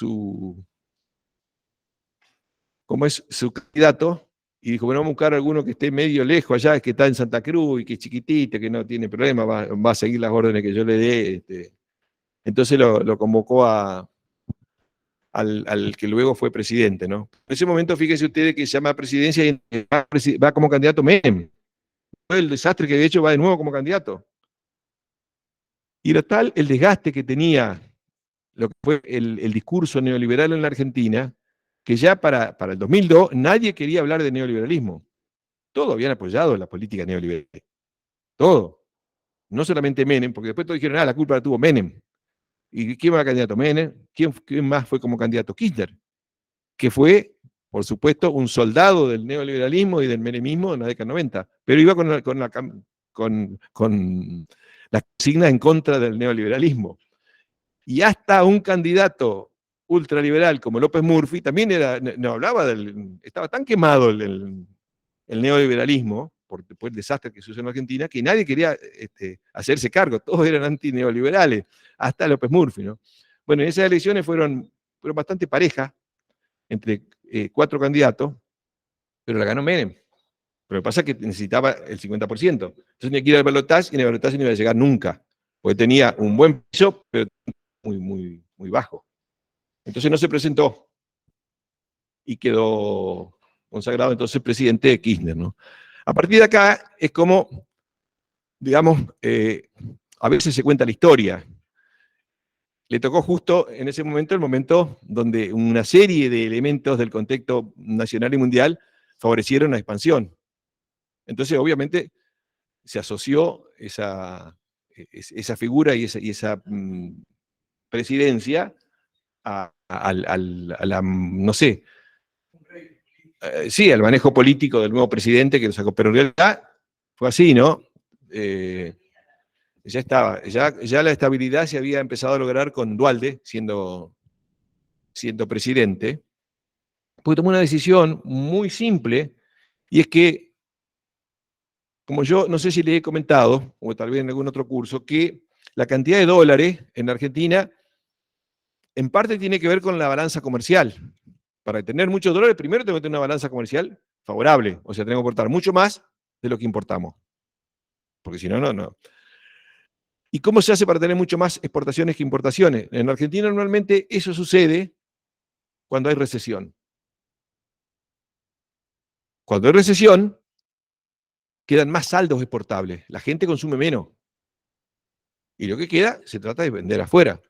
candidato, y dijo, bueno, vamos a buscar alguno que esté medio lejos allá, que está en Santa Cruz y que es chiquitito, que no tiene problema, va a seguir las órdenes que yo le dé. Entonces lo convocó al que luego fue presidente, ¿no? En ese momento, fíjense ustedes que se llama presidencia y va como candidato Menem. El desastre que de hecho va de nuevo como candidato. Y era tal el desgaste que tenía lo que fue el discurso neoliberal en la Argentina, que ya para el 2002 nadie quería hablar de neoliberalismo. Todos habían apoyado la política neoliberal. Todo. No solamente Menem, porque después todos dijeron, la culpa la tuvo Menem. ¿Y quién era candidato? Menem. ¿Quién más fue como candidato? Kirchner, que fue, por supuesto, un soldado del neoliberalismo y del menemismo en la década 90, pero iba con la consigna en contra del neoliberalismo. Y hasta un candidato ultraliberal como López Murphy también no hablaba estaba tan quemado el neoliberalismo, por después del desastre que sucedió en Argentina, que nadie quería hacerse cargo, todos eran antineoliberales, hasta López Murphy, ¿no? Bueno, en esas elecciones fueron bastante parejas entre 4 candidatos, pero la ganó Menem. Pero lo que pasa es que necesitaba el 50%. Entonces tenía que ir al balotaje y en el balotaje no iba a llegar nunca, porque tenía un buen peso, pero muy, muy, muy bajo. Entonces no se presentó y quedó consagrado entonces presidente de Kirchner, ¿no? A partir de acá es como, digamos, a veces se cuenta la historia. Le tocó justo en ese momento, el momento donde una serie de elementos del contexto nacional y mundial favorecieron la expansión. Entonces, obviamente, se asoció esa figura y esa presidencia a la, no sé, sí, al manejo político del nuevo presidente que lo sacó, pero en realidad fue así, ¿no? Ya estaba, ya la estabilidad se había empezado a lograr con Duhalde siendo presidente, porque tomó una decisión muy simple, y es que, como yo no sé si le he comentado, o tal vez en algún otro curso, que la cantidad de dólares en Argentina en parte tiene que ver con la balanza comercial. Para tener muchos dólares, primero tengo que tener una balanza comercial favorable, o sea, tengo que importar mucho más de lo que importamos. Porque si no, no. ¿Y cómo se hace para tener mucho más exportaciones que importaciones? En Argentina normalmente eso sucede cuando hay recesión. Cuando hay recesión, quedan más saldos exportables. La gente consume menos. Y lo que queda, se trata de vender afuera.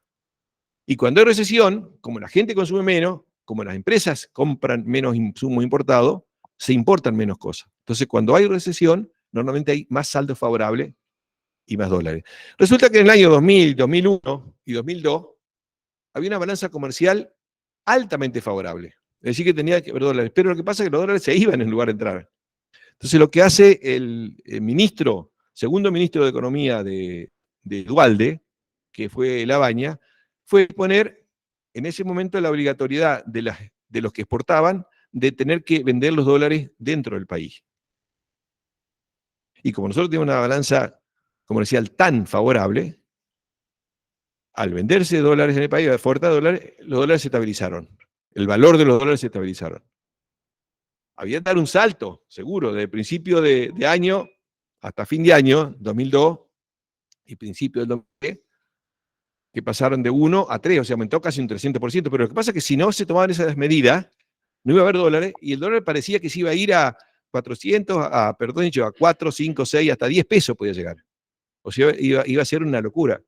Y cuando hay recesión, como la gente consume menos, como las empresas compran menos insumos importados, se importan menos cosas. Entonces, cuando hay recesión, normalmente hay más saldo favorable y más dólares. Resulta que en el año 2000, 2001 y 2002 había una balanza comercial altamente favorable. Es decir, que tenía que haber dólares. Pero lo que pasa es que los dólares se iban en lugar de entrar. Entonces, lo que hace el segundo ministro de Economía de Duhalde, que fue Labaña, fue poner en ese momento la obligatoriedad de los que exportaban de tener que vender los dólares dentro del país. Y como nosotros tenemos una balanza comercial tan favorable, al venderse dólares en el país, a oferta de dólares, los dólares se estabilizaron. El valor de los dólares se estabilizaron. Había que dar un salto, seguro, desde principio de año hasta fin de año, 2002, y principio del 2003, que pasaron de 1 a 3, o sea, aumentó casi un 300%, pero lo que pasa es que si no se tomaban esas medidas, no iba a haber dólares, y el dólar parecía que se iba a ir a 400, a 4, 5, 6, hasta 10 pesos podía llegar. O sea, iba a ser una locura.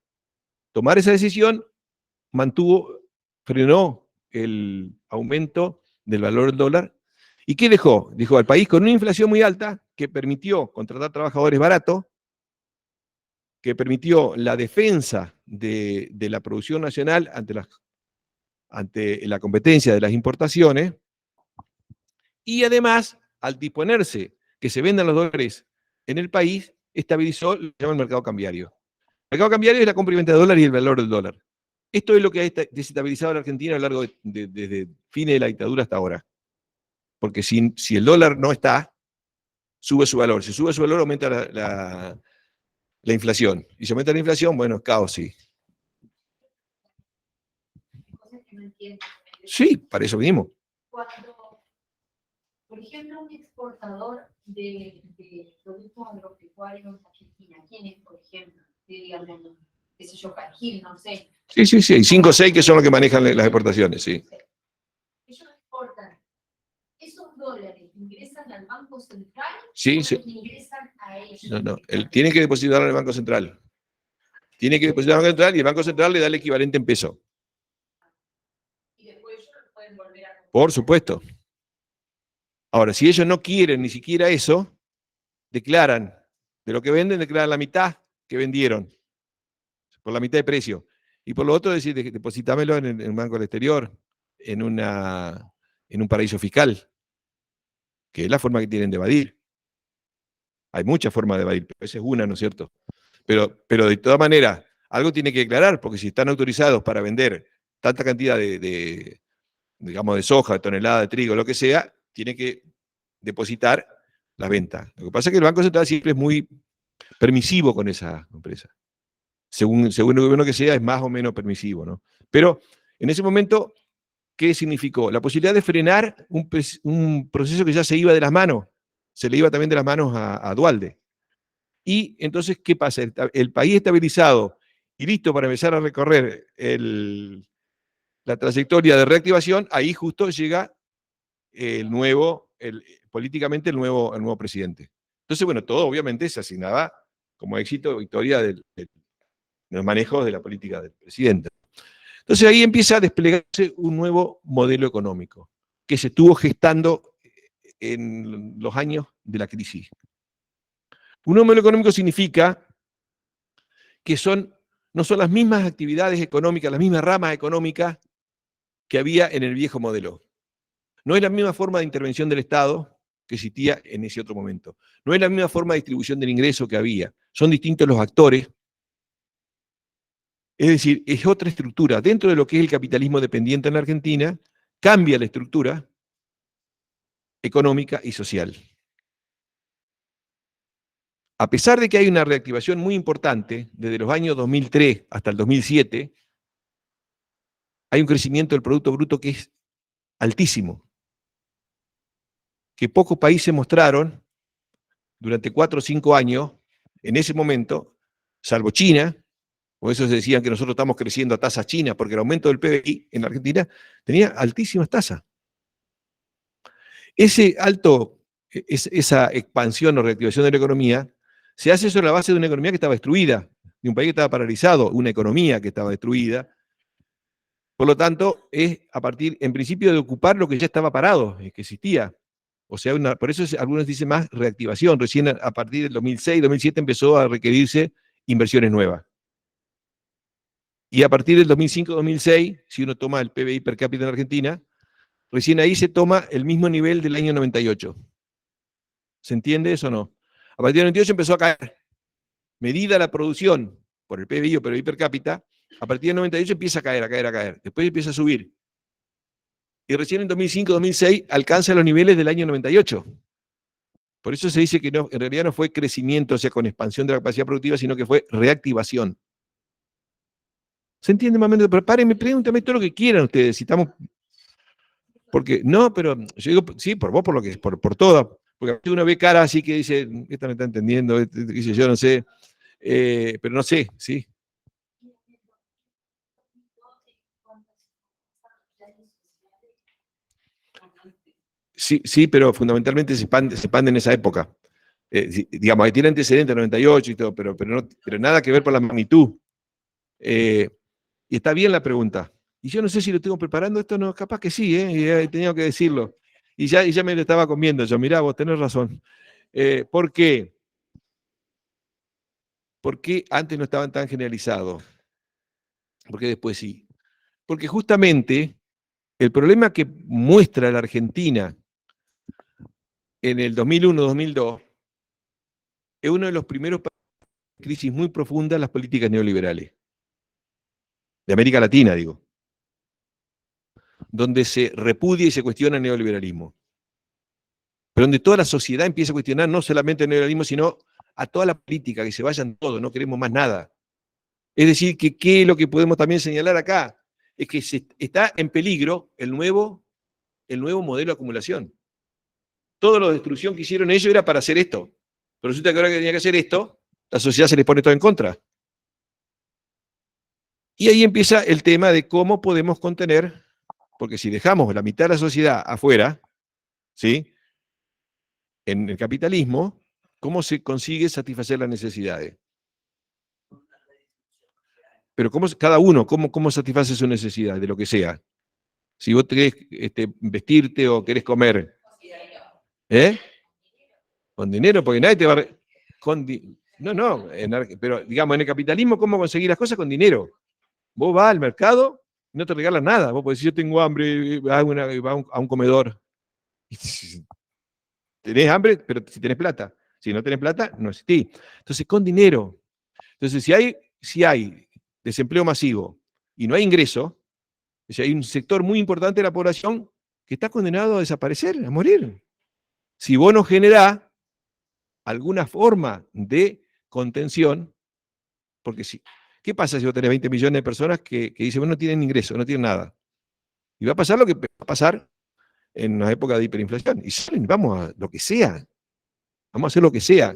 Tomar esa decisión frenó el aumento del valor del dólar. ¿Y qué dejó? Dejó al país con una inflación muy alta que permitió contratar trabajadores baratos, que permitió la defensa de la producción nacional ante la competencia de las importaciones, y además, al disponerse que se vendan los dólares en el país, estabilizó lo que se llama el mercado cambiario. El mercado cambiario es la compra y venta de dólares y el valor del dólar. Esto es lo que ha desestabilizado a la Argentina a lo largo desde fines de la dictadura hasta ahora. Porque si el dólar no está, sube su valor. Si sube su valor, aumenta la inflación. Y si aumenta la inflación, bueno, caos, sí. Sí, para eso vinimos. Cuando, por ejemplo, un exportador de productos agropecuarios en Argentina, ¿quién es, por ejemplo? Digamos, qué sé yo, Cargill, no sé. Sí, hay 5 o 6 que son los que manejan las exportaciones, sí. Ellos exportan. ¿Esos dólares ingresan al Banco Central? Sí. ¿Ingresan a ellos? No, él tiene que depositar en el Banco Central. Tiene que depositar en el Banco Central y el Banco Central le da el equivalente en peso. Y después ellos lo pueden volver a comprar. Por supuesto. Ahora, si ellos no quieren ni siquiera eso, declaran, de lo que venden, declaran la mitad que vendieron, por la mitad de precio. Y por lo otro, decir, depositámelo en un banco del exterior, en un paraíso fiscal, que es la forma que tienen de evadir. Hay muchas formas de evadir, pero esa es una, ¿no es cierto? Pero de todas maneras, algo tiene que declarar, porque si están autorizados para vender tanta cantidad digamos, de soja, de tonelada de trigo, lo que sea, tiene que depositar la venta. Lo que pasa es que el Banco Central siempre es muy permisivo con esa empresa. Según el gobierno que sea, es más o menos permisivo, ¿no? Pero en ese momento, ¿qué significó? La posibilidad de frenar un proceso que ya se iba de las manos. Se le iba también de las manos a Duhalde. Y entonces, ¿qué pasa? El país estabilizado y listo para empezar a recorrer la trayectoria de reactivación, ahí justo llega políticamente el nuevo presidente. Entonces, bueno, todo obviamente se asignaba como éxito o victoria de los manejos de la política del presidente. Entonces ahí empieza a desplegarse un nuevo modelo económico que se estuvo gestando en los años de la crisis. Un nuevo modelo económico significa que no son las mismas actividades económicas, las mismas ramas económicas que había en el viejo modelo. No es la misma forma de intervención del Estado que existía en ese otro momento. No es la misma forma de distribución del ingreso que había. Son distintos los actores. Es decir, es otra estructura. Dentro de lo que es el capitalismo dependiente en la Argentina, cambia la estructura económica y social. A pesar de que hay una reactivación muy importante, desde los años 2003 hasta el 2007, hay un crecimiento del Producto Bruto que es altísimo, que pocos países mostraron durante 4 o 5 años, en ese momento, salvo China. Por eso se decían que nosotros estamos creciendo a tasas chinas, porque el aumento del PBI en la Argentina tenía altísimas tasas. Esa expansión o reactivación de la economía se hace sobre la base de una economía que estaba destruida, de un país que estaba paralizado, una economía que estaba destruida. Por lo tanto, es a partir, en principio, de ocupar lo que ya estaba parado, que existía. O sea, por eso algunos dicen más reactivación. Recién a partir del 2006, 2007 empezó a requerirse inversiones nuevas. Y a partir del 2005, 2006, si uno toma el PBI per cápita en Argentina, recién ahí se toma el mismo nivel del año 98. ¿Se entiende eso o no? A partir del 98 empezó a caer. Medida la producción por el PBI o PBI per cápita, a partir del 98 empieza a caer, a caer, a caer. Después empieza a subir. Y recién en 2005, 2006 alcanza los niveles del año 98. Por eso se dice que no, en realidad no fue crecimiento, o sea, con expansión de la capacidad productiva, sino que fue reactivación. ¿Se entiende más o menos? Pero párenme, pregúntame todo lo que quieran ustedes, si estamos... Porque, no, pero yo digo, sí, por vos, por todo. Porque uno ve cara así que dice, esta me está entendiendo, dice, yo no sé, pero no sé, ¿sí? Sí, pero fundamentalmente se expande en esa época. Digamos, tiene antecedentes en 98 y todo, pero nada que ver con la magnitud. Y está bien la pregunta. Y yo no sé si lo tengo preparando, esto no, capaz que sí, y he tenido que decirlo. Y ya me lo estaba comiendo yo, mirá, vos tenés razón. ¿Por qué? ¿Por qué antes no estaban tan generalizados? ¿Por qué después sí? Porque justamente el problema que muestra la Argentina en el 2001-2002 es uno de los primeros crisis muy profundas en las políticas neoliberales. De América Latina, digo. Donde se repudia y se cuestiona el neoliberalismo. Pero donde toda la sociedad empieza a cuestionar no solamente el neoliberalismo, sino a toda la política, que se vayan todos, no queremos más nada. Es decir, que ¿qué es lo que podemos también señalar acá? Es que está en peligro el nuevo modelo de acumulación. Toda la destrucción que hicieron ellos era para hacer esto. Pero resulta que ahora que tenía que hacer esto, la sociedad se les pone todo en contra. Y ahí empieza el tema de cómo podemos contener, porque si dejamos la mitad de la sociedad afuera, ¿sí? En el capitalismo, ¿cómo se consigue satisfacer las necesidades? Pero cada uno, ¿cómo satisface su necesidad, de lo que sea? Si vos querés vestirte o querés comer, ¿eh? Con dinero, porque nadie te va a... No, pero digamos, en el capitalismo, ¿cómo conseguir las cosas? Con dinero. Vos vas al mercado y no te regalan nada. Vos podés decir, yo tengo hambre, vas a un comedor. Tenés hambre, pero si tenés plata. Si no tenés plata, no existís. Entonces, con dinero. Entonces, si hay desempleo masivo y no hay ingreso, si hay un sector muy importante de la población que está condenado a desaparecer, a morir. Si vos no generás alguna forma de contención, porque ¿qué pasa si vos tenés 20 millones de personas que dicen, bueno, no tienen ingreso, no tienen nada? Y va a pasar lo que va a pasar en una época de hiperinflación. Y vamos a lo que sea. Vamos a hacer lo que sea.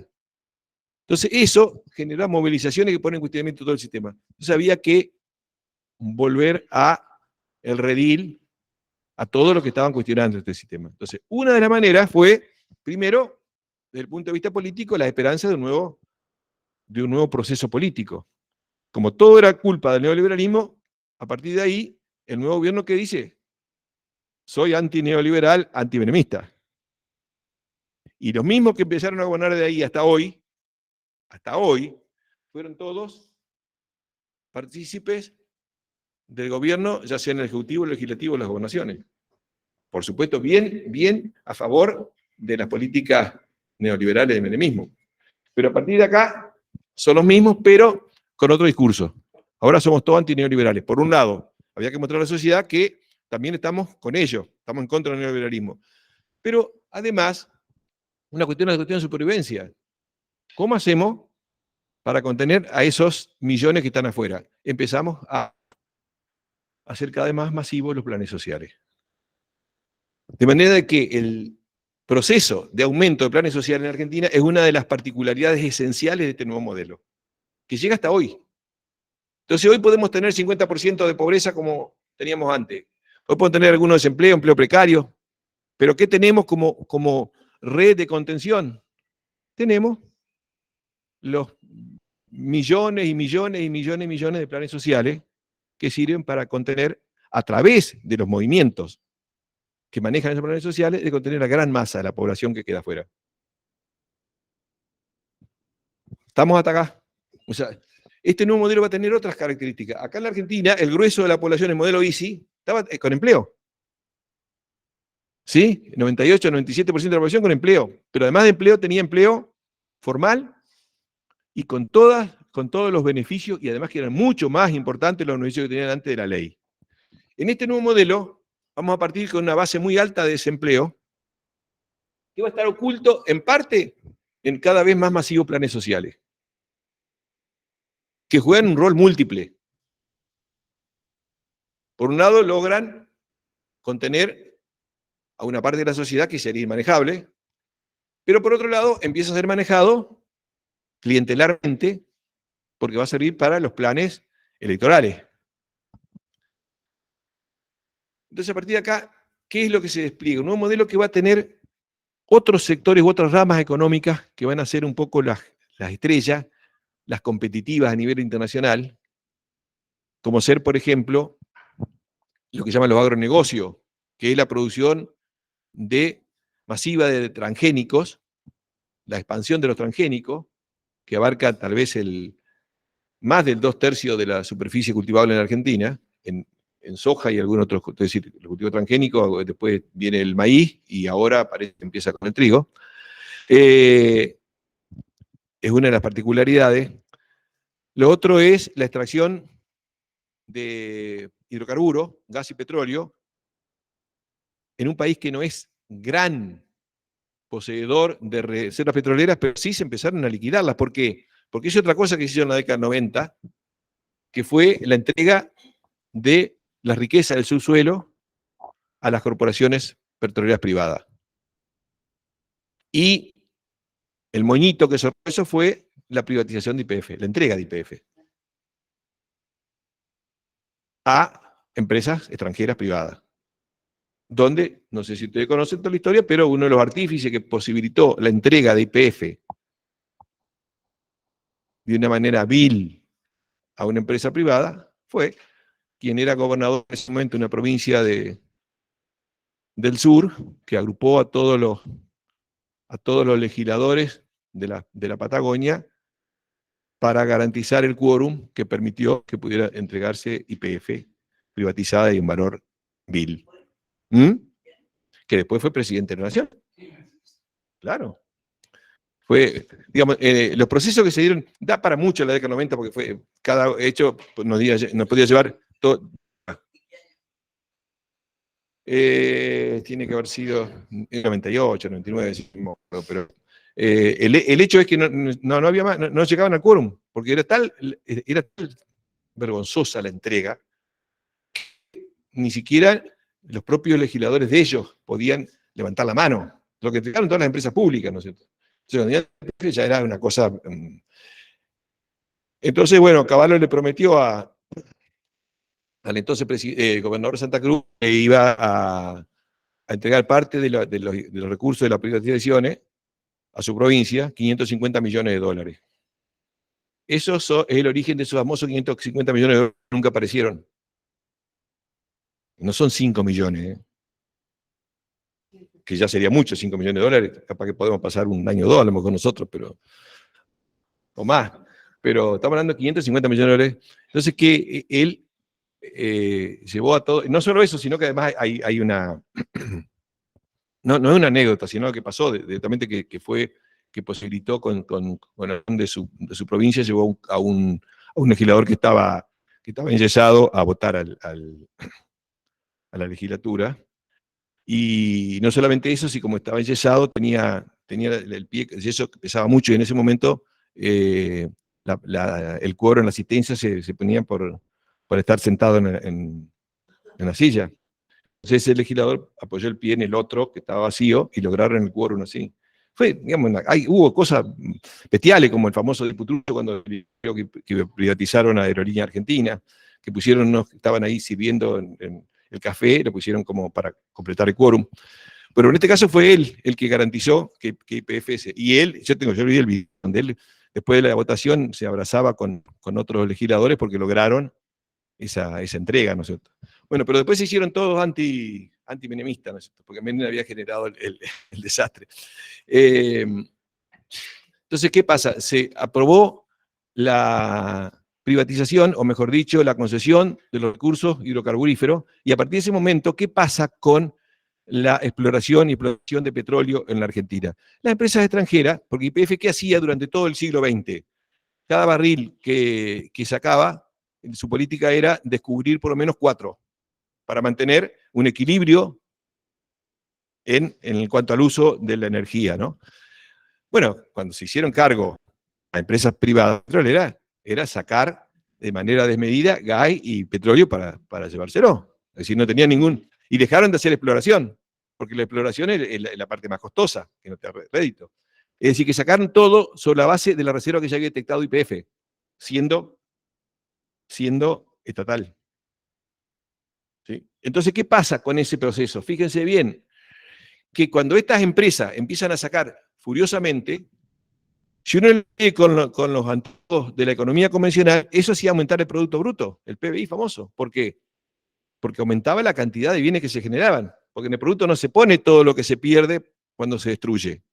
Entonces, eso genera movilizaciones que ponen en cuestionamiento todo el sistema. Entonces, había que volver a el redil a todo lo que estaban cuestionando este sistema. Entonces, una de las maneras fue, primero, desde el punto de vista político, la esperanza de un nuevo proceso político. Como todo era culpa del neoliberalismo, a partir de ahí, el nuevo gobierno que dice, soy antineoliberal, antibenemista. Y los mismos que empezaron a gobernar de ahí hasta hoy, fueron todos partícipes del gobierno, ya sea en el Ejecutivo, el Legislativo o las gobernaciones. Por supuesto, bien a favor de las políticas neoliberales del menemismo. Pero a partir de acá, son los mismos, pero con otro discurso. Ahora somos todos antineoliberales. Por un lado, había que mostrar a la sociedad que también estamos con ellos, estamos en contra del neoliberalismo. Pero además, una cuestión de supervivencia. ¿Cómo hacemos para contener a esos millones que están afuera? Empezamos a hacer cada vez más masivos los planes sociales. De manera de que el proceso de aumento de planes sociales en Argentina es una de las particularidades esenciales de este nuevo modelo, que llega hasta hoy. Entonces hoy podemos tener 50% de pobreza como teníamos antes. Hoy podemos tener algunos desempleo, empleo precario, pero ¿qué tenemos como red de contención? Tenemos los millones y millones y millones y millones de planes sociales que sirven para contener a través de los movimientos que manejan esos planes sociales de contener a la gran masa de la población que queda afuera. Estamos hasta acá. O sea, este nuevo modelo va a tener otras características. Acá en la Argentina, el grueso de la población en modelo ICI estaba con empleo. ¿Sí? 98, 97% de la población con empleo. Pero además de empleo, tenía empleo formal y con todos los beneficios, y además que eran mucho más importantes los beneficios que tenían antes de la ley. En este nuevo modelo, vamos a partir con una base muy alta de desempleo, que va a estar oculto, en parte, en cada vez más masivos planes sociales, que juegan un rol múltiple. Por un lado, logran contener a una parte de la sociedad que sería inmanejable, pero por otro lado, empieza a ser manejado clientelarmente, porque va a servir para los planes electorales. Entonces, a partir de acá, ¿qué es lo que se despliega? Un nuevo modelo que va a tener otros sectores u otras ramas económicas que van a ser un poco las estrellas, las competitivas a nivel internacional, como ser, por ejemplo, lo que llaman los agronegocios, que es la producción masiva de transgénicos, la expansión de los transgénicos, que abarca tal vez más del 2/3 de la superficie cultivable en Argentina, en soja y algún otro, es decir, el cultivo transgénico, después viene el maíz y ahora empieza con el trigo. Es una de las particularidades. Lo otro es la extracción de hidrocarburos, gas y petróleo, en un país que no es gran poseedor de reservas petroleras, pero sí se empezaron a liquidarlas. ¿Por qué? Porque es otra cosa que se hizo en la década 90, que fue la entrega de la riqueza del subsuelo a las corporaciones petroleras privadas. Y el moñito que sobre eso fue la privatización de YPF, la entrega de YPF a empresas extranjeras privadas. Donde, no sé si ustedes conocen toda la historia, pero uno de los artífices que posibilitó la entrega de YPF de una manera vil a una empresa privada fue quien era gobernador en ese momento de una provincia del sur, que agrupó a todos los legisladores de la Patagonia para garantizar el quórum que permitió que pudiera entregarse YPF privatizada y en valor vil. Que después fue presidente de la Nación. Claro. Fue, digamos, los procesos que se dieron, da para mucho en la década 90, porque fue cada hecho nos podía llevar todo. Tiene que haber sido en 98, 99, pero el hecho es que no había más, no llegaban al quórum, porque era tal vergonzosa la entrega, ni siquiera los propios legisladores de ellos podían levantar la mano. Lo que entregaron todas las empresas públicas, ¿no es cierto? Entonces, ya era una cosa. Entonces, bueno, Cavallo le prometió al entonces gobernador de Santa Cruz que iba a entregar parte de los recursos de las privatizaciones a su provincia, 550 millones de dólares. Eso es el origen de esos famosos 550 millones de dólares que nunca aparecieron. No son 5 millones, que ya sería mucho, 5 millones de dólares, capaz que podemos pasar un año o dos a lo mejor nosotros, o más. Pero estamos hablando de 550 millones de dólares. Entonces, que él llevó a todo, no solo eso, sino que además hay una, no es una anécdota, sino que pasó directamente que posibilitó con de su provincia, llevó a un legislador que estaba enyesado a votar a la legislatura. Y no solamente eso, si como estaba enyesado, tenía el pie, y eso pesaba mucho, y en ese momento el quórum en la asistencia se ponía por estar sentado en la silla. Entonces el legislador apoyó el pie en el otro, que estaba vacío, y lograron el quórum así. Digamos, hubo cosas bestiales, como el famoso de Putrucho, cuando que privatizaron a Aerolínea Argentina, que pusieron unos que estaban ahí sirviendo en el café, lo pusieron como para completar el quórum. Pero en este caso fue él el que garantizó que YPF, y yo vi el video donde él, después de la votación, se abrazaba con otros legisladores porque lograron esa entrega, ¿no es cierto? Bueno, pero después se hicieron todos anti antimenemista, ¿no es cierto? Porque Menem había generado el desastre. Entonces, ¿qué pasa? Se aprobó la privatización, o mejor dicho, la concesión de los recursos hidrocarburíferos, y a partir de ese momento, ¿qué pasa con la exploración y explotación de petróleo en la Argentina? Las empresas extranjeras, porque YPF, ¿qué hacía durante todo el siglo XX? Cada barril que sacaba, su política era descubrir por lo menos 4, para mantener un equilibrio en cuanto al uso de la energía, ¿no? Bueno, cuando se hicieron cargo a empresas privadas petroleras, era sacar de manera desmedida gas y petróleo para llevárselo. Es decir, no tenía ningún... Y dejaron de hacer exploración, porque la exploración es la parte más costosa, que no te da rédito. Es decir, que sacaron todo sobre la base de la reserva que ya había detectado YPF, siendo estatal. ¿Sí? Entonces, ¿qué pasa con ese proceso? Fíjense bien, que cuando estas empresas empiezan a sacar furiosamente, si uno lee con los anteojos de la economía convencional, eso hacía aumentar el Producto Bruto, el PBI famoso. ¿Por qué? Porque aumentaba la cantidad de bienes que se generaban. Porque en el producto no se pone todo lo que se pierde cuando se destruye.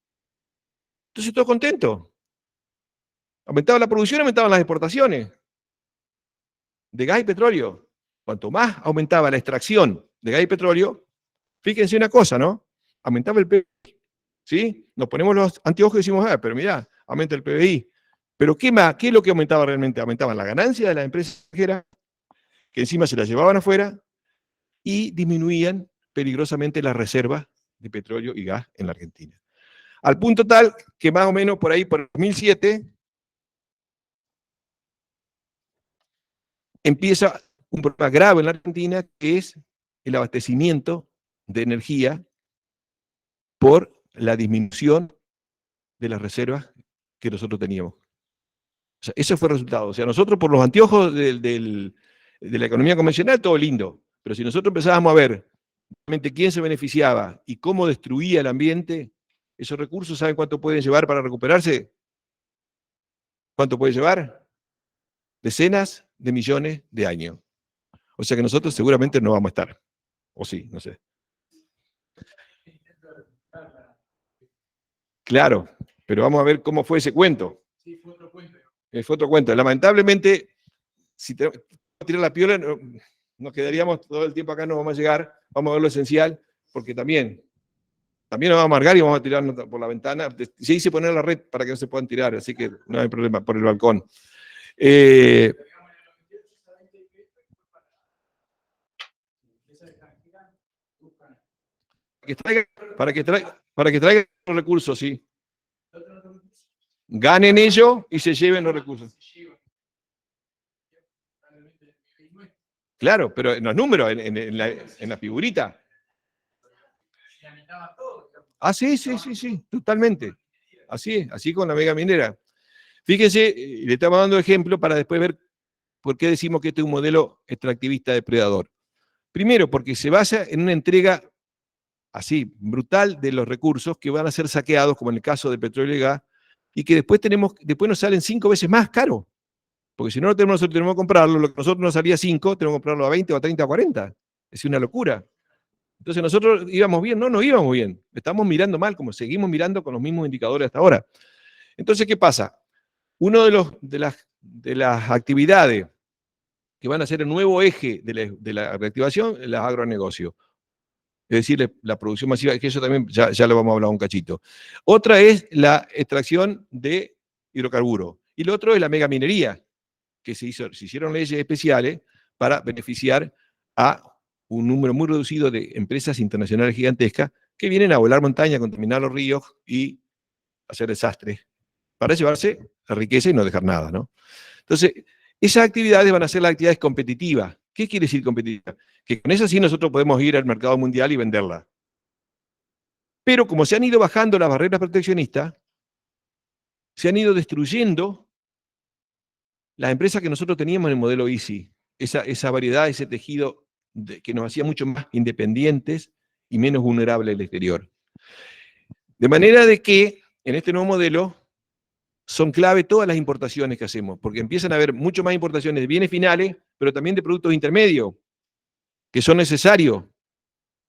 Entonces, todo contento. Aumentaba la producción, aumentaban las exportaciones de gas y petróleo. Cuanto más aumentaba la extracción de gas y petróleo, fíjense una cosa, ¿no? Aumentaba el PBI. ¿Sí? Nos ponemos los anteojos y decimos, pero mirá, aumenta el PBI. Pero ¿qué más? ¿Qué es lo que aumentaba realmente? Aumentaban la ganancia de las empresas extranjeras, que encima se las llevaban afuera, y disminuían peligrosamente las reservas de petróleo y gas en la Argentina. Al punto tal que más o menos por ahí, por el 2007, empieza un problema grave en la Argentina, que es el abastecimiento de energía por la disminución de las reservas que nosotros teníamos. O sea, ese fue el resultado. O sea, nosotros por los anteojos de la economía convencional, todo lindo. Pero si nosotros empezábamos a ver realmente quién se beneficiaba y cómo destruía el ambiente, esos recursos, ¿saben cuánto pueden llevar para recuperarse? ¿Cuánto puede llevar? Decenas de millones de años. O sea que nosotros seguramente no vamos a estar. O sí, no sé. Claro, pero vamos a ver cómo fue ese cuento. Sí, fue otro cuento. Fue otro cuento. Lamentablemente, si tenemos que tirar la piola, nos quedaríamos todo el tiempo acá, no vamos a llegar, vamos a ver lo esencial, porque también nos vamos a amargar y vamos a tirarnos por la ventana. Se hice poner la red para que no se puedan tirar, así que no hay problema, por el balcón. Para que traigan los recursos, sí. Ganen ellos y se lleven los recursos. Claro, pero en los números, en la figurita. Ah, sí, totalmente. Así con la mega minera. Fíjense, le estamos dando ejemplo para después ver por qué decimos que este es un modelo extractivista depredador. Primero, porque se basa en una entrega así, brutal de los recursos que van a ser saqueados, como en el caso de petróleo y gas, y que después nos salen 5 veces más caro. Porque si no lo tenemos nosotros, tenemos que comprarlo, lo que a nosotros nos salía 5, tenemos que comprarlo a 20 o a 30 o a 40. Es una locura. Entonces nosotros íbamos bien, no íbamos bien. Estamos mirando mal, como seguimos mirando con los mismos indicadores hasta ahora. Entonces, ¿qué pasa? Uno de las actividades que van a ser el nuevo eje de la reactivación es el agronegocio. Es decir, la producción masiva, que eso también ya lo vamos a hablar un cachito. Otra es la extracción de hidrocarburos. Y lo otro es la megaminería, que se hicieron leyes especiales para beneficiar a un número muy reducido de empresas internacionales gigantescas que vienen a volar montaña, contaminar los ríos y hacer desastres, para llevarse la riqueza y no dejar nada, ¿no? Entonces, esas actividades van a ser las actividades competitivas. ¿Qué quiere decir competitiva? Que con eso sí nosotros podemos ir al mercado mundial y venderla. Pero como se han ido bajando las barreras proteccionistas, se han ido destruyendo las empresas que nosotros teníamos en el modelo Easy. Esa variedad, ese tejido que nos hacía mucho más independientes y menos vulnerables al exterior. De manera de que en este nuevo modelo son clave todas las importaciones que hacemos, porque empiezan a haber mucho más importaciones de bienes finales, pero también de productos intermedios, que son necesarios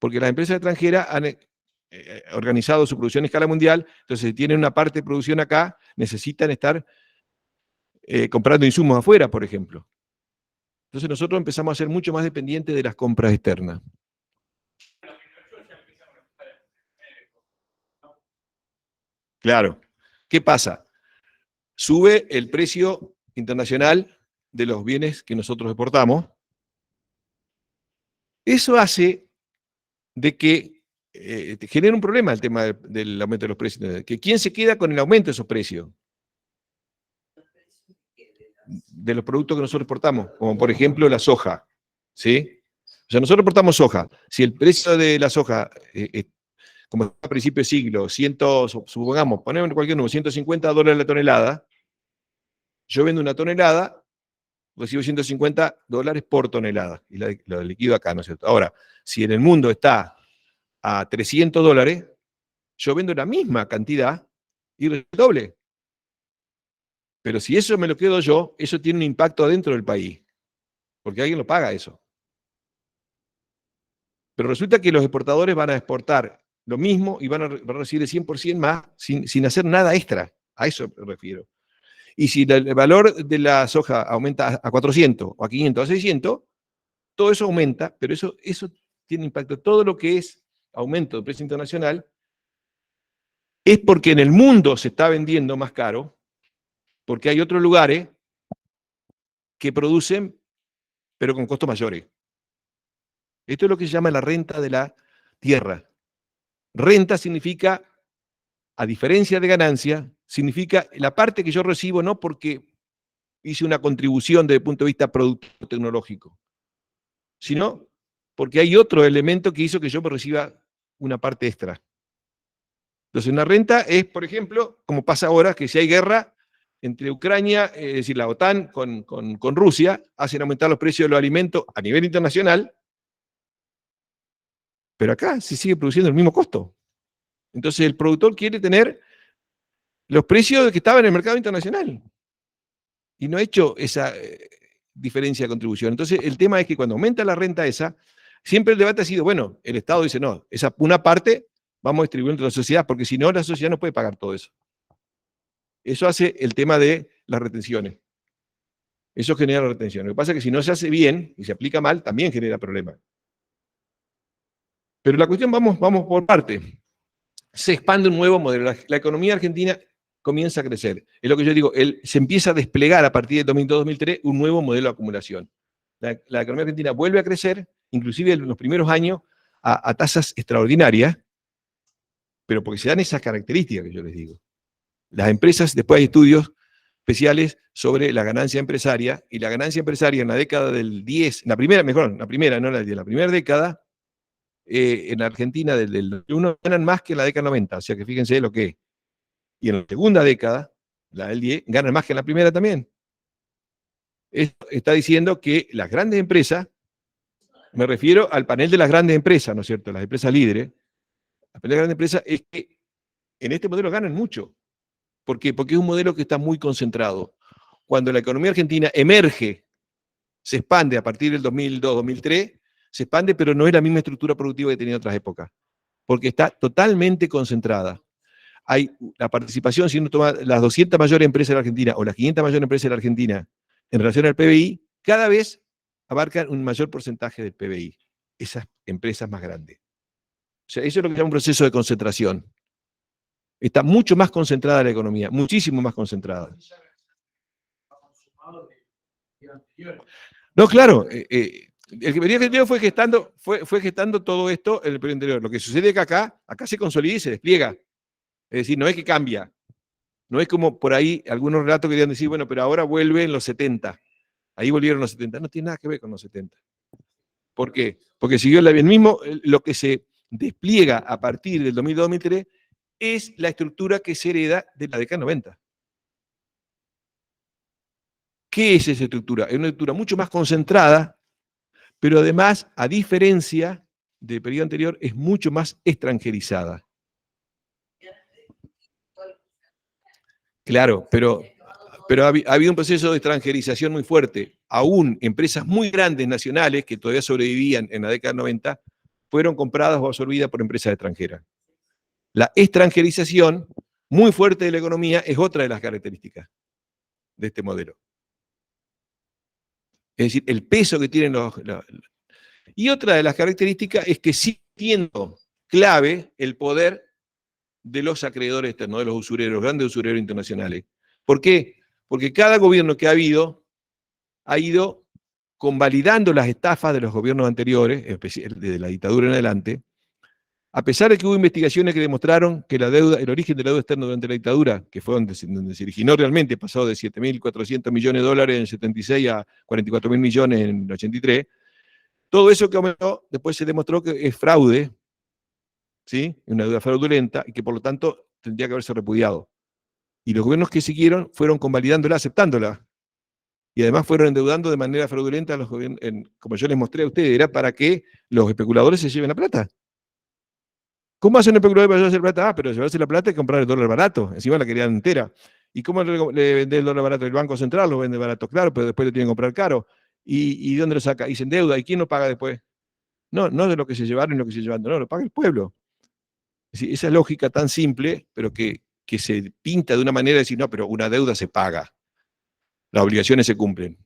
porque las empresas extranjeras han organizado su producción a escala mundial, entonces si tienen una parte de producción acá, necesitan estar comprando insumos afuera, por ejemplo. Entonces nosotros empezamos a ser mucho más dependientes de las compras externas. Claro. ¿Qué pasa? Sube el precio internacional de los bienes que nosotros exportamos. Eso hace de que genere un problema el tema del aumento de los precios. Que ¿quién se queda con el aumento de esos precios? De los productos que nosotros exportamos, como por ejemplo la soja, ¿sí? O sea, nosotros exportamos soja. Si el precio de la soja, como a principio de siglo, supongamos, ponemos cualquier número, $150 la tonelada, yo vendo una tonelada, recibo $150 por tonelada, y lo liquido acá, ¿no es cierto? Ahora, si en el mundo está a $300, yo vendo la misma cantidad y el doble. Pero si eso me lo quedo yo, eso tiene un impacto adentro del país, porque alguien lo paga eso. Pero resulta que los exportadores van a exportar lo mismo y van a recibir el 100% más sin hacer nada extra. A eso me refiero. Y si el valor de la soja aumenta a 400 o a 500 o a 600, todo eso aumenta, pero eso tiene impacto. Todo lo que es aumento de precio internacional es porque en el mundo se está vendiendo más caro, porque hay otros lugares que producen, pero con costos mayores. Esto es lo que se llama la renta de la tierra. Renta significa, a diferencia de ganancia, significa la parte que yo recibo no porque hice una contribución desde el punto de vista productivo tecnológico, sino porque hay otro elemento que hizo que yo me reciba una parte extra. Entonces, una renta es, por ejemplo, como pasa ahora, que si hay guerra entre Ucrania, es decir, la OTAN con Rusia, hacen aumentar los precios de los alimentos a nivel internacional, pero acá se sigue produciendo el mismo costo. Entonces, el productor quiere tener los precios que estaban en el mercado internacional. Y no ha hecho esa diferencia de contribución. Entonces, el tema es que cuando aumenta la renta esa, siempre el debate ha sido, bueno, el Estado dice, no, una parte vamos a distribuir entre la sociedad, porque si no, la sociedad no puede pagar todo eso. Eso hace el tema de las retenciones. Eso genera retención. Lo que pasa es que si no se hace bien y se aplica mal, también genera problemas. Pero la cuestión, vamos por parte. Se expande un nuevo modelo. La economía argentina comienza a crecer. Es lo que yo digo, se empieza a desplegar a partir de 2002-2003 un nuevo modelo de acumulación. La economía argentina vuelve a crecer, inclusive en los primeros años, a tasas extraordinarias, pero porque se dan esas características que yo les digo. Las empresas, después hay estudios especiales sobre la ganancia empresaria, y la ganancia empresaria en la década del 10, la primera década, en Argentina del 2001 ganan más que en la década del 90, o sea que fíjense lo que es. Y en la segunda década, la del 10, ganan más que en la primera también. Esto está diciendo que las grandes empresas, me refiero al panel de las grandes empresas, ¿no es cierto?, las empresas líderes, la panel de las grandes empresas es que en este modelo ganan mucho. ¿Por qué? Porque es un modelo que está muy concentrado. Cuando la economía argentina emerge, se expande a partir del 2002-2003, se expande, pero no es la misma estructura productiva que tenía en otras épocas, porque está totalmente concentrada. Hay la participación, si uno toma las 200 mayores empresas de la Argentina o las 500 mayores empresas de la Argentina en relación al PBI, cada vez abarcan un mayor porcentaje del PBI, esas empresas más grandes. O sea, eso es lo que se llama un proceso de concentración. Está mucho más concentrada la economía, muchísimo más concentrada. No, claro, el que venía anterior fue gestando todo esto en el periodo anterior. Lo que sucede es que acá se consolida y se despliega. Es decir, no es que cambia. No es como por ahí algunos relatos querían decir, bueno, pero ahora vuelve en los 70. Ahí volvieron los 70. No tiene nada que ver con los 70. ¿Por qué? Porque siguió el mismo, lo que se despliega a partir del 2002-2003 es la estructura que se hereda de la década 90. ¿Qué es esa estructura? Es una estructura mucho más concentrada, pero además, a diferencia del periodo anterior, es mucho más extranjerizada. Claro, pero ha habido un proceso de extranjerización muy fuerte. Aún empresas muy grandes nacionales que todavía sobrevivían en la década 90 fueron compradas o absorbidas por empresas extranjeras. La extranjerización muy fuerte de la economía es otra de las características de este modelo. Es decir, el peso que tienen y otra de las características es que sigue siendo clave el poder de los acreedores externos, de los usureros, los grandes usureros internacionales. ¿Por qué? Porque cada gobierno que ha ido convalidando las estafas de los gobiernos anteriores, desde la dictadura en adelante, a pesar de que hubo investigaciones que demostraron que la deuda, el origen de la deuda externa durante la dictadura, que fue donde se originó realmente, pasó de 7.400 millones de dólares en el 76 a 44.000 millones en el 83, todo eso que aumentó, después se demostró que es fraude, ¿sí? Una deuda fraudulenta, y que por lo tanto tendría que haberse repudiado. Y los gobiernos que siguieron fueron convalidándola, aceptándola, y además fueron endeudando de manera fraudulenta a los gobiernos, como yo les mostré a ustedes, era para que los especuladores se lleven la plata. ¿Cómo hace un especulador para llevarse la plata? Ah, pero llevarse la plata es comprar el dólar barato, encima la querían entera. ¿Y cómo le vende el dólar barato? El Banco Central lo vende barato, claro, pero después lo tienen que comprar caro. ¿Y dónde lo saca? Y se endeuda, ¿y quién lo paga después? No de lo que se llevaron y lo que se llevan, no, lo paga el pueblo. Es decir, esa lógica tan simple, pero que se pinta de una manera de decir, no, pero una deuda se paga, las obligaciones se cumplen.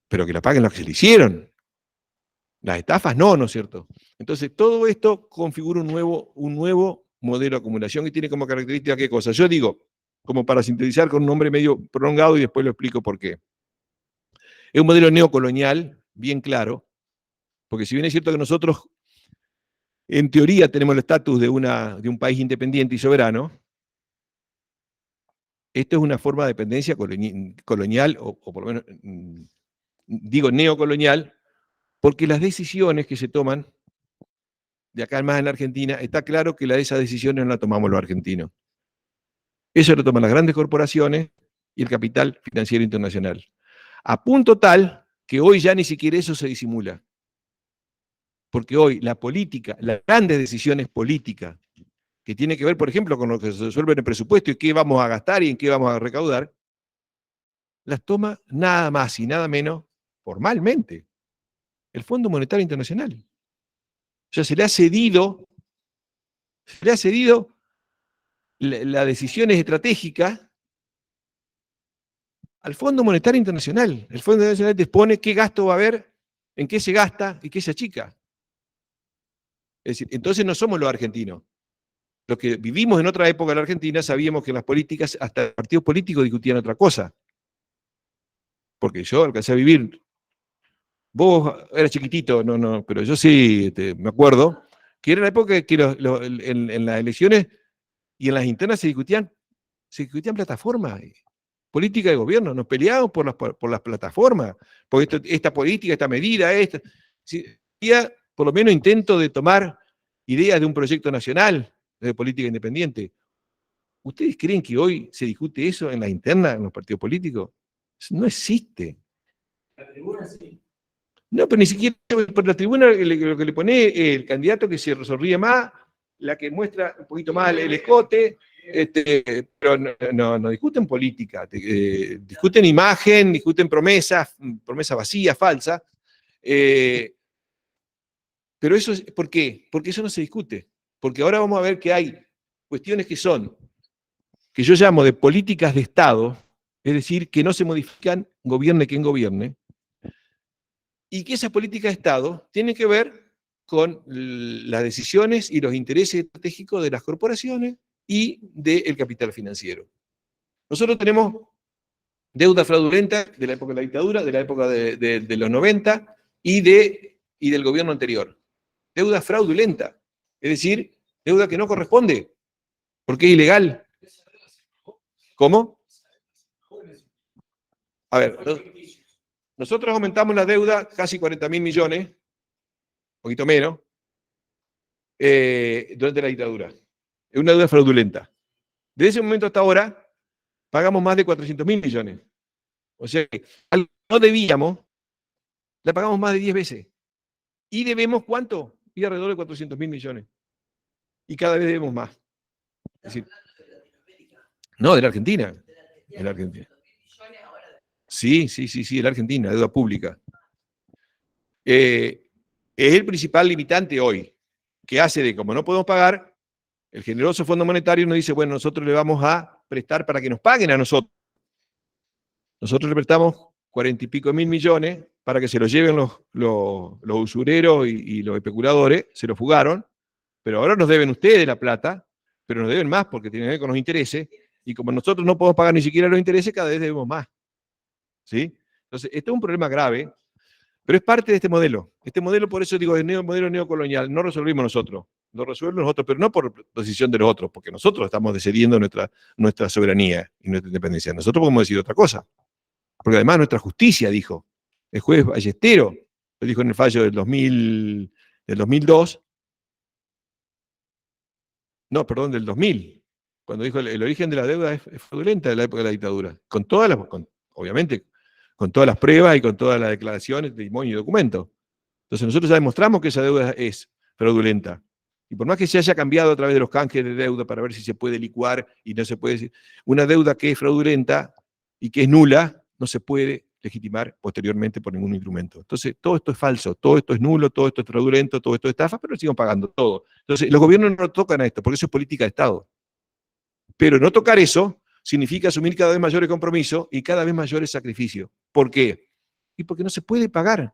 Pero que la paguen los que se le hicieron. Las estafas no, ¿no es cierto? Entonces, todo esto configura un nuevo modelo de acumulación que tiene como característica ¿qué cosa? Yo digo, como para sintetizar con un nombre medio prolongado y después lo explico por qué. Es un modelo neocolonial, bien claro, porque si bien es cierto que nosotros, en teoría, tenemos el estatus de un país independiente y soberano, esto es una forma de dependencia colonial, o por lo menos, digo neocolonial, porque las decisiones que se toman de acá más en la Argentina, está claro que esas decisiones no las tomamos los argentinos. Eso lo toman las grandes corporaciones y el capital financiero internacional. A punto tal que hoy ya ni siquiera eso se disimula. Porque hoy la política, las grandes decisiones políticas, que tienen que ver, por ejemplo, con lo que se resuelve en el presupuesto y qué vamos a gastar y en qué vamos a recaudar, las toma nada más y nada menos, formalmente, el Fondo Monetario Internacional. O sea, se le ha cedido las decisiones estratégicas al Fondo Monetario Internacional. El Fondo Monetario Internacional dispone qué gasto va a haber, en qué se gasta y qué se achica. Es decir, entonces no somos los argentinos. Los que vivimos en otra época en la Argentina sabíamos que en las políticas, hasta los partidos políticos discutían otra cosa. Porque yo alcancé a vivir, vos eras chiquitito, pero yo sí me acuerdo, que era la época que en las elecciones y en las internas se discutían plataformas, política de gobierno, nos peleábamos por las plataformas, porque esta política, esta medida, había por lo menos intento de tomar ideas de un proyecto nacional de política independiente. ¿Ustedes creen que hoy se discute eso en la interna, en los partidos políticos? Eso no existe. La tribuna sí. No, pero ni siquiera por la tribuna lo que le pone el candidato que se sonríe más, la que muestra un poquito más el escote, pero no discuten política, discuten imagen, discuten promesas vacías, falsas. Pero eso, ¿por qué? Porque eso no se discute. Porque ahora vamos a ver que hay cuestiones que yo llamo de políticas de Estado, es decir, que no se modifican gobierne quien gobierne, y que esas políticas de Estado tienen que ver con las decisiones y los intereses estratégicos de las corporaciones y del capital financiero. Nosotros tenemos deuda fraudulenta de la época de la dictadura, de la época de los 90 y del gobierno anterior. Deuda fraudulenta, es decir, deuda que no corresponde, porque es ilegal. ¿Cómo? A ver, nosotros aumentamos la deuda casi 40.000 millones, un poquito menos, durante la dictadura. Es una deuda fraudulenta. Desde ese momento hasta ahora, pagamos más de 400.000 millones. O sea que algo que no debíamos, la pagamos más de 10 veces. ¿Y debemos cuánto? Y alrededor de 400.000 millones. Y cada vez debemos más. Es decir, no, de la Argentina. De la Argentina. Sí, de la Argentina, deuda pública. es el principal limitante hoy, que hace de, como no podemos pagar, el generoso Fondo Monetario nos dice, bueno, nosotros le vamos a prestar para que nos paguen a nosotros. Nosotros le prestamos 40 y pico mil millones para que se los lleven los usureros y los especuladores, se los fugaron, pero ahora nos deben ustedes la plata, pero nos deben más porque tienen que ver con los intereses, y como nosotros no podemos pagar ni siquiera los intereses, cada vez debemos más. ¿Sí? Entonces, esto es un problema grave, pero es parte de este modelo. Este modelo, por eso digo, es el modelo neocolonial, no resolvimos nosotros, lo resuelven nosotros, pero no por decisión de los otros, porque nosotros estamos decidiendo nuestra soberanía y nuestra independencia. Nosotros podemos decir otra cosa, porque además nuestra justicia dijo, el juez Ballestero, lo dijo en el fallo del 2002, no, perdón, del 2000, cuando dijo el origen de la deuda es fraudulenta de la época de la dictadura, obviamente, con todas las pruebas y con todas las declaraciones, testimonio y documentos. Entonces nosotros ya demostramos que esa deuda es fraudulenta. Y por más que se haya cambiado a través de los canjes de deuda para ver si se puede licuar y no se puede, una deuda que es fraudulenta y que es nula, no se puede legitimar posteriormente por ningún instrumento. Entonces, todo esto es falso, todo esto es nulo, todo esto es fraudulento, todo esto es estafa, pero lo siguen pagando todo. Entonces, los gobiernos no tocan a esto, porque eso es política de Estado. Pero no tocar eso significa asumir cada vez mayores compromisos y cada vez mayores sacrificios. ¿Por qué? Y porque no se puede pagar.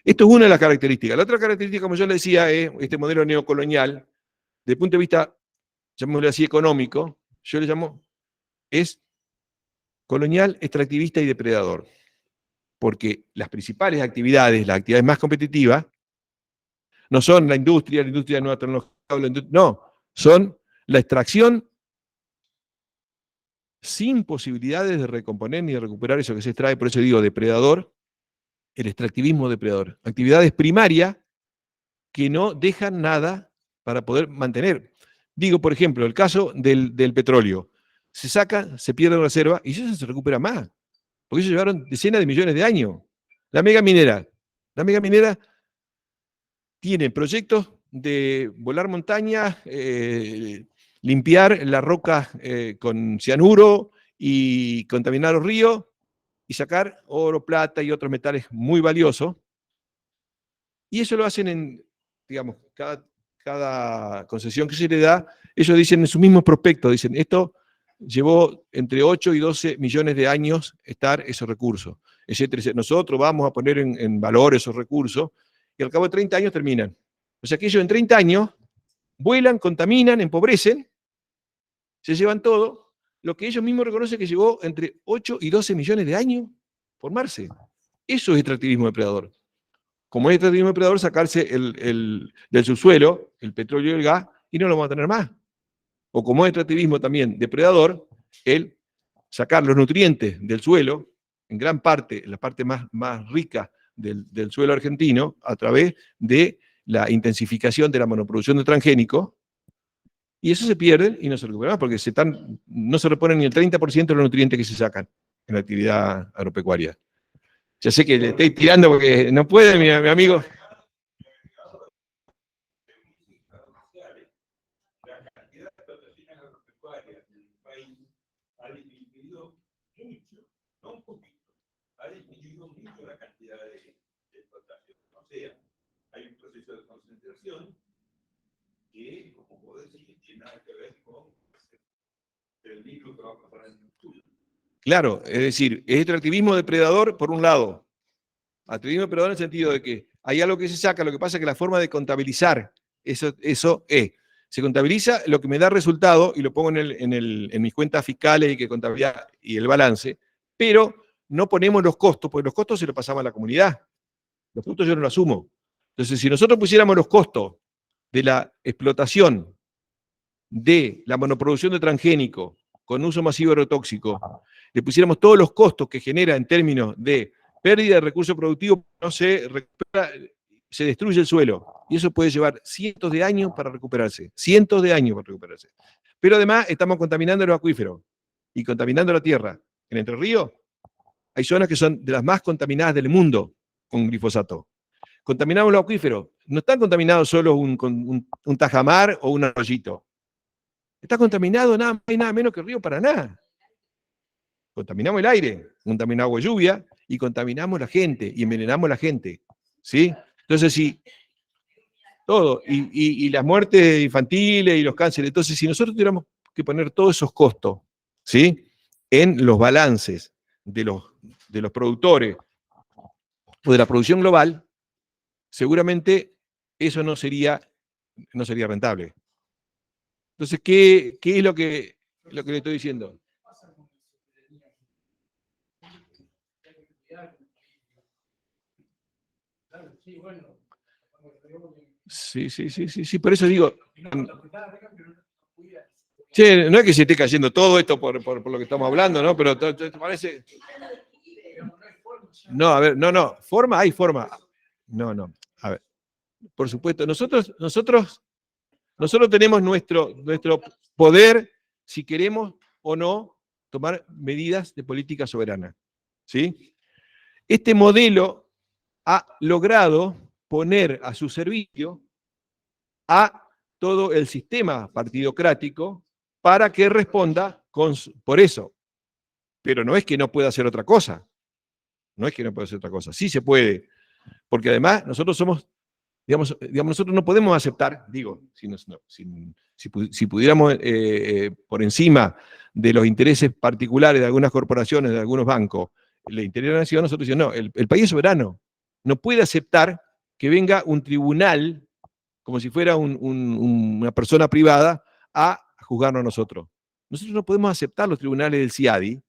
Esto es una de las características. La otra característica, como yo le decía, es este modelo neocolonial, desde el punto de vista, llamémoslo así, económico, yo le llamo, es colonial, extractivista y depredador. Porque las principales actividades, las actividades más competitivas, no son la industria de nueva tecnología, no, son la extracción sin posibilidades de recomponer ni de recuperar eso que se extrae, por eso digo depredador, el extractivismo depredador. Actividades primarias que no dejan nada para poder mantener. Digo, por ejemplo, el caso del petróleo. Se saca, se pierde en reserva y eso se recupera más. Porque ellos llevaron decenas de millones de años. La mega minera tiene proyectos de volar montañas, limpiar la roca con cianuro y contaminar los ríos y sacar oro, plata y otros metales muy valiosos. Y eso lo hacen en, digamos, cada concesión que se le da, ellos dicen en sus mismos prospectos, dicen, esto llevó entre 8 y 12 millones de años estar esos recursos, etcétera, etcétera. Nosotros vamos a poner en valor esos recursos y al cabo de 30 años terminan. O sea que ellos en 30 años vuelan, contaminan, empobrecen, se llevan todo, lo que ellos mismos reconocen que llevó entre 8 y 12 millones de años formarse. Eso es extractivismo depredador. Como es extractivismo depredador, sacarse del subsuelo el petróleo y el gas y no lo vamos a tener más. O como es extractivismo también depredador, el sacar los nutrientes del suelo, en gran parte, la parte más rica del suelo argentino, a través de la intensificación de la monoproducción de transgénicos, y eso se pierde y no se recupera más, porque no se reponen ni el 30% de los nutrientes que se sacan en la actividad agropecuaria. Ya sé que le estoy tirando porque no puede, mi amigo. La cantidad de explotaciones agropecuarias en el país ha disminuido mucho, no un poquito, ha disminuido mucho la cantidad de explotación. O sea, hay un proceso de concentración que, como puedo decir, tiene nada que ver con el libro que va a pasar en el estudio. Claro, es decir, es extractivismo depredador por un lado. Extractivismo depredador en el sentido de que hay algo que se saca, lo que pasa es que la forma de contabilizar eso es, se contabiliza lo que me da resultado y lo pongo en mis cuentas fiscales y que contabilidad y el balance, pero no ponemos los costos, porque los costos se los pasamos a la comunidad. Los costos yo no los asumo. Entonces, si nosotros pusiéramos los costos de la explotación de la monoproducción de transgénico con uso masivo de agrotóxico, le pusiéramos todos los costos que genera en términos de pérdida de recursos productivos, no se recupera, se destruye el suelo. Y eso puede llevar cientos de años para recuperarse. Cientos de años para recuperarse. Pero además estamos contaminando los acuíferos y contaminando la tierra. En Entre Ríos hay zonas que son de las más contaminadas del mundo con glifosato. Contaminamos los acuíferos. No están contaminados solo un tajamar o un arroyito. Está contaminado nada más y nada menos que el río Paraná. Contaminamos el aire, contaminamos agua de lluvia y contaminamos la gente y envenenamos a la gente. ¿Sí? Entonces, si todo, y las muertes infantiles y los cánceres, entonces, si nosotros tuviéramos que poner todos esos costos, ¿sí?, en los balances de los productores o de la producción global, seguramente eso no sería rentable. Entonces, ¿qué es lo que le estoy diciendo? Sí, por eso digo, che, no es que se esté cayendo todo esto por lo que estamos hablando, ¿no? Pero ¿te parece? No, a ver, no, forma, hay forma. No, a ver, por supuesto, nosotros tenemos nuestro poder, si queremos o no, tomar medidas de política soberana, ¿sí? Este modelo ha logrado poner a su servicio a todo el sistema partidocrático para que responda por eso. Pero no es que no pueda hacer otra cosa. No es que no pueda hacer otra cosa. Sí se puede. Porque además nosotros somos, digamos nosotros no podemos aceptar, digo, si pudiéramos por encima de los intereses particulares de algunas corporaciones, de algunos bancos, el interés de la nación, nosotros decimos, no, el país es soberano. No puede aceptar que venga un tribunal, como si fuera una persona privada, a juzgarnos a nosotros. Nosotros no podemos aceptar los tribunales del CIADI,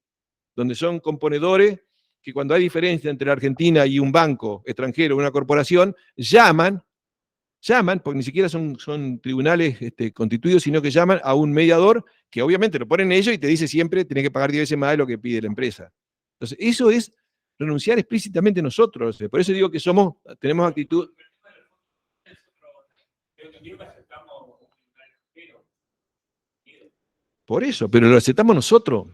donde son componedores que cuando hay diferencia entre la Argentina y un banco extranjero, una corporación, llaman, porque ni siquiera son tribunales constituidos, sino que llaman a un mediador que obviamente lo ponen ellos y te dice siempre tenés que pagar 10 veces más de lo que pide la empresa. Entonces, eso es renunciar explícitamente nosotros. Por eso digo que tenemos actitud. Por eso, pero lo aceptamos nosotros.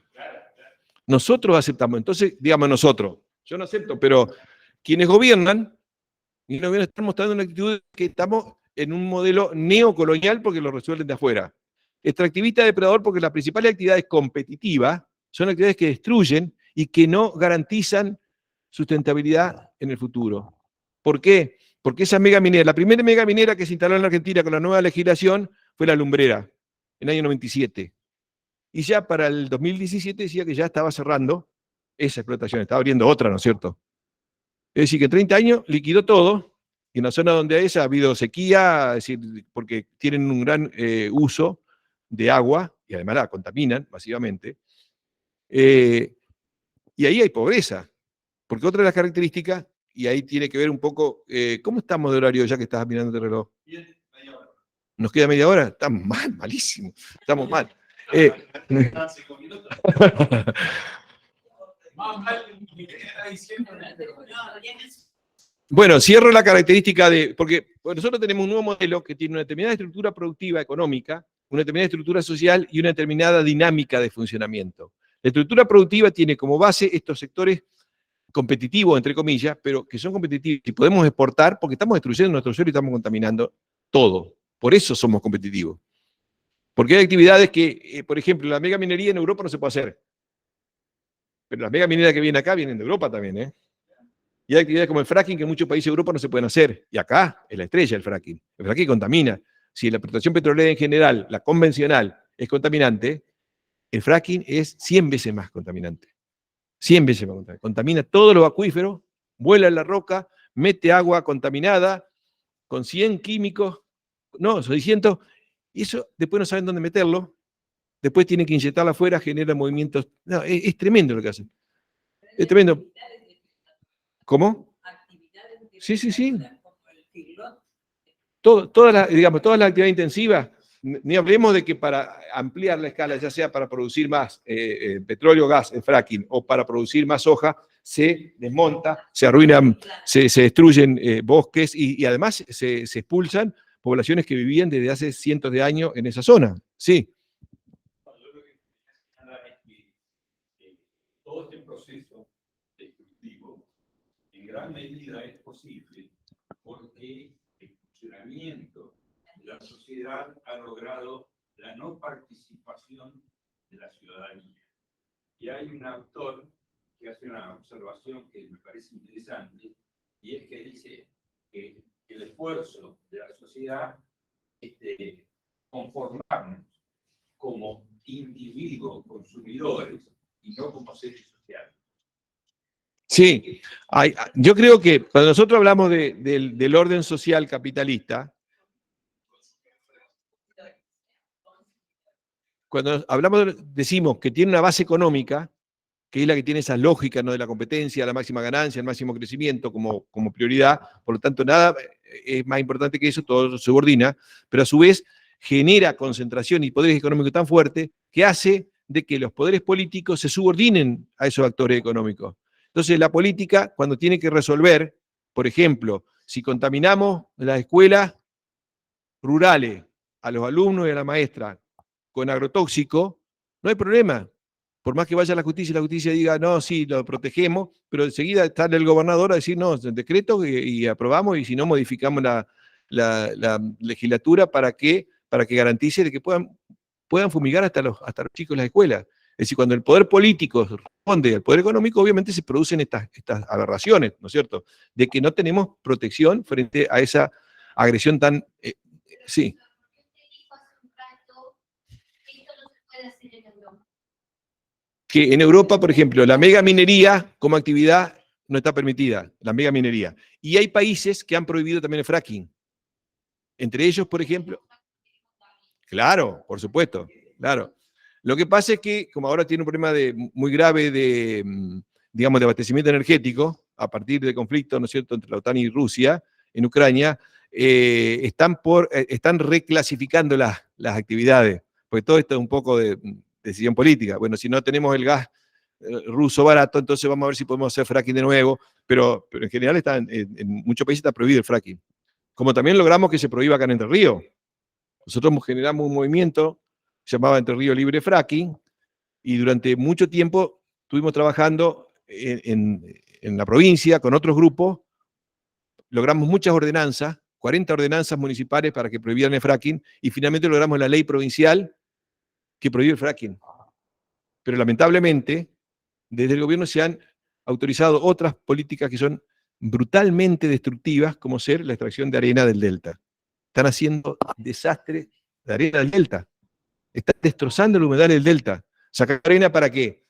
Nosotros aceptamos. Entonces, digamos nosotros. Yo no acepto, pero quienes gobiernan, están mostrando una actitud que estamos en un modelo neocolonial porque lo resuelven de afuera. Extractivista, depredador, porque las principales actividades competitivas son actividades que destruyen y que no garantizan sustentabilidad en el futuro. ¿Por qué? Porque esa mega minera, la primera mega minera que se instaló en la Argentina con la nueva legislación fue la Lumbrera, en el año 97. Y ya para el 2017 decía que ya estaba cerrando esa explotación, estaba abriendo otra, ¿no es cierto? Es decir, que en 30 años liquidó todo, y en la zona donde ha habido sequía, es decir, porque tienen un gran uso de agua, y además la contaminan masivamente, y ahí hay pobreza, porque otra de las características, y ahí tiene que ver un poco, ¿cómo estamos de horario ya que estás mirando el reloj? ¿Nos queda media hora? Estamos mal, malísimo, estamos mal. Bueno, cierro la característica porque nosotros tenemos un nuevo modelo que tiene una determinada estructura productiva económica, una determinada estructura social y una determinada dinámica de funcionamiento. La estructura productiva tiene como base estos sectores competitivos, entre comillas, pero que son competitivos y podemos exportar porque estamos destruyendo nuestro suelo y estamos contaminando todo. Por eso somos competitivos. Porque hay actividades que, por ejemplo, la mega minería en Europa no se puede hacer. Pero las mega mineras que vienen acá vienen de Europa también, ¿eh? Y hay actividades como el fracking que en muchos países de Europa no se pueden hacer. Y acá es la estrella el fracking. El fracking contamina. Si la explotación petrolera en general, la convencional, es contaminante, el fracking es 100 veces más contaminante. 100 veces más contaminante. Contamina todos los acuíferos, vuela en la roca, mete agua contaminada, con 100 químicos, no, 600, y eso después no saben dónde meterlo, después tienen que inyectarla afuera, genera movimientos. No, es tremendo lo que hacen. Es tremendo. ¿Cómo? Sí. Todas las actividades intensivas, ni hablemos de que para ampliar la escala, ya sea para producir más petróleo, gas, fracking, o para producir más soja, se desmonta, se arruinan, se destruyen bosques y además se expulsan poblaciones que vivían desde hace cientos de años en esa zona. Sí. Todo este proceso destructivo en gran medida es posible porque el funcionamiento de la sociedad ha logrado la no participación de la ciudadanía. Y hay un autor que hace una observación que me parece interesante, y es que dice que el esfuerzo de la sociedad, conformarnos como individuos consumidores y no como seres sociales. Sí, yo creo que cuando nosotros hablamos del orden social capitalista, cuando hablamos, decimos que tiene una base económica, que es la que tiene esa lógica, ¿no?, de la competencia, la máxima ganancia, el máximo crecimiento como prioridad, por lo tanto nada es más importante que eso, todo se subordina, pero a su vez genera concentración y poderes económicos tan fuertes que hace de que los poderes políticos se subordinen a esos actores económicos. Entonces la política, cuando tiene que resolver, por ejemplo, si contaminamos las escuelas rurales a los alumnos y a la maestra con agrotóxico, no hay problema. Por más que vaya a la justicia diga, no, sí, lo protegemos, pero enseguida está el gobernador a decir, no, decreto y aprobamos, y si no, modificamos la legislatura para que garantice de que puedan fumigar hasta los chicos en las escuelas. Es decir, cuando el poder político responde al poder económico, obviamente se producen estas aberraciones, ¿no es cierto? De que no tenemos protección frente a esa agresión tan... sí. Que en Europa, por ejemplo, la megaminería como actividad no está permitida, la megaminería. Y hay países que han prohibido también el fracking. Entre ellos, por ejemplo... Claro, por supuesto, claro. Lo que pasa es que, como ahora tiene un problema muy grave digamos, de abastecimiento energético, a partir del conflicto, ¿no es cierto?, entre la OTAN y Rusia, en Ucrania, están reclasificando las actividades, porque todo esto es un poco de decisión política. Bueno, si no tenemos el gas ruso barato, entonces vamos a ver si podemos hacer fracking de nuevo, pero en general en muchos países está prohibido el fracking. Como también logramos que se prohíba acá en Entre Ríos. Nosotros generamos un movimiento que se llamaba Entre Ríos Libre Fracking, y durante mucho tiempo estuvimos trabajando en la provincia con otros grupos, logramos muchas ordenanzas, 40 ordenanzas municipales para que prohibieran el fracking, y finalmente logramos la ley provincial que prohíbe el fracking. Pero lamentablemente, desde el gobierno se han autorizado otras políticas que son brutalmente destructivas, como ser la extracción de arena del delta. Están haciendo desastre de arena del delta. Están destrozando el humedal del delta. ¿Sacar arena para qué?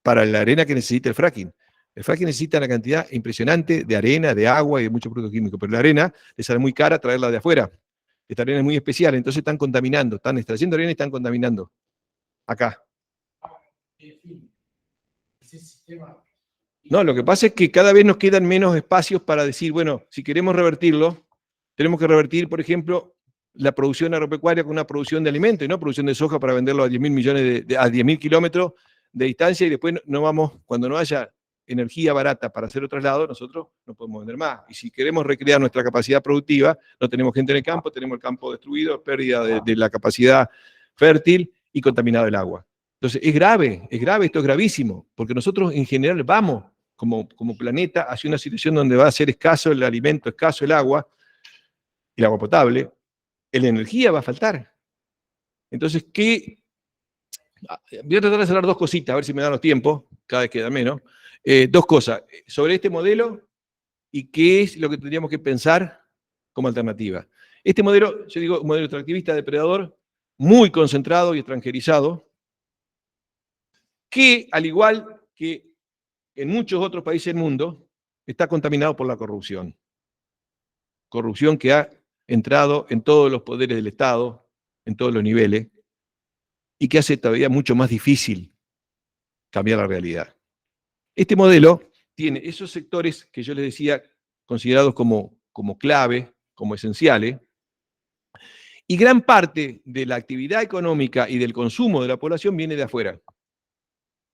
Para la arena que necesita el fracking. El fracking necesita una cantidad impresionante de arena, de agua y de muchos productos químicos, pero la arena les sale muy cara traerla de afuera. Esta arena es muy especial, entonces están contaminando, están extrayendo arena y están contaminando. Acá. No, lo que pasa es que cada vez nos quedan menos espacios para decir, bueno, si queremos revertirlo, tenemos que revertir, por ejemplo, la producción agropecuaria con una producción de alimentos y no producción de soja para venderlo a 10.000 millones a 10.000 kilómetros de distancia, y después no vamos, cuando no haya energía barata para hacer el traslado, nosotros no podemos vender más. Y si queremos recrear nuestra capacidad productiva, no tenemos gente en el campo, tenemos el campo destruido, pérdida de la capacidad fértil y contaminado el agua. Entonces es grave, esto es gravísimo, porque nosotros en general vamos como planeta hacia una situación donde va a ser escaso el alimento, escaso el agua potable, la energía va a faltar. Entonces, voy a tratar de hablar dos cositas, a ver si me dan los tiempos, cada vez queda menos. Dos cosas, sobre este modelo y qué es lo que tendríamos que pensar como alternativa. Este modelo, yo digo, un modelo extractivista depredador, muy concentrado y extranjerizado, que al igual que en muchos otros países del mundo, está contaminado por la corrupción. Corrupción que ha entrado en todos los poderes del Estado, en todos los niveles, y que hace todavía mucho más difícil cambiar la realidad. Este modelo tiene esos sectores que yo les decía, considerados como clave, como esenciales, y gran parte de la actividad económica y del consumo de la población viene de afuera.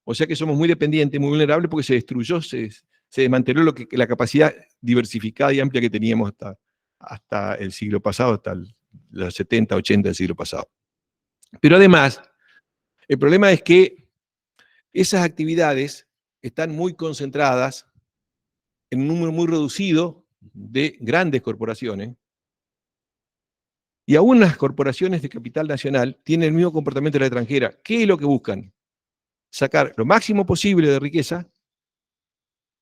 O sea que somos muy dependientes, muy vulnerables, porque se destruyó, se desmanteló la capacidad diversificada y amplia que teníamos hasta el siglo pasado, hasta los 70, 80 del siglo pasado. Pero además, el problema es que esas actividades están muy concentradas en un número muy reducido de grandes corporaciones, y aún las corporaciones de capital nacional tienen el mismo comportamiento de la extranjera. ¿Qué es lo que buscan? Sacar lo máximo posible de riqueza,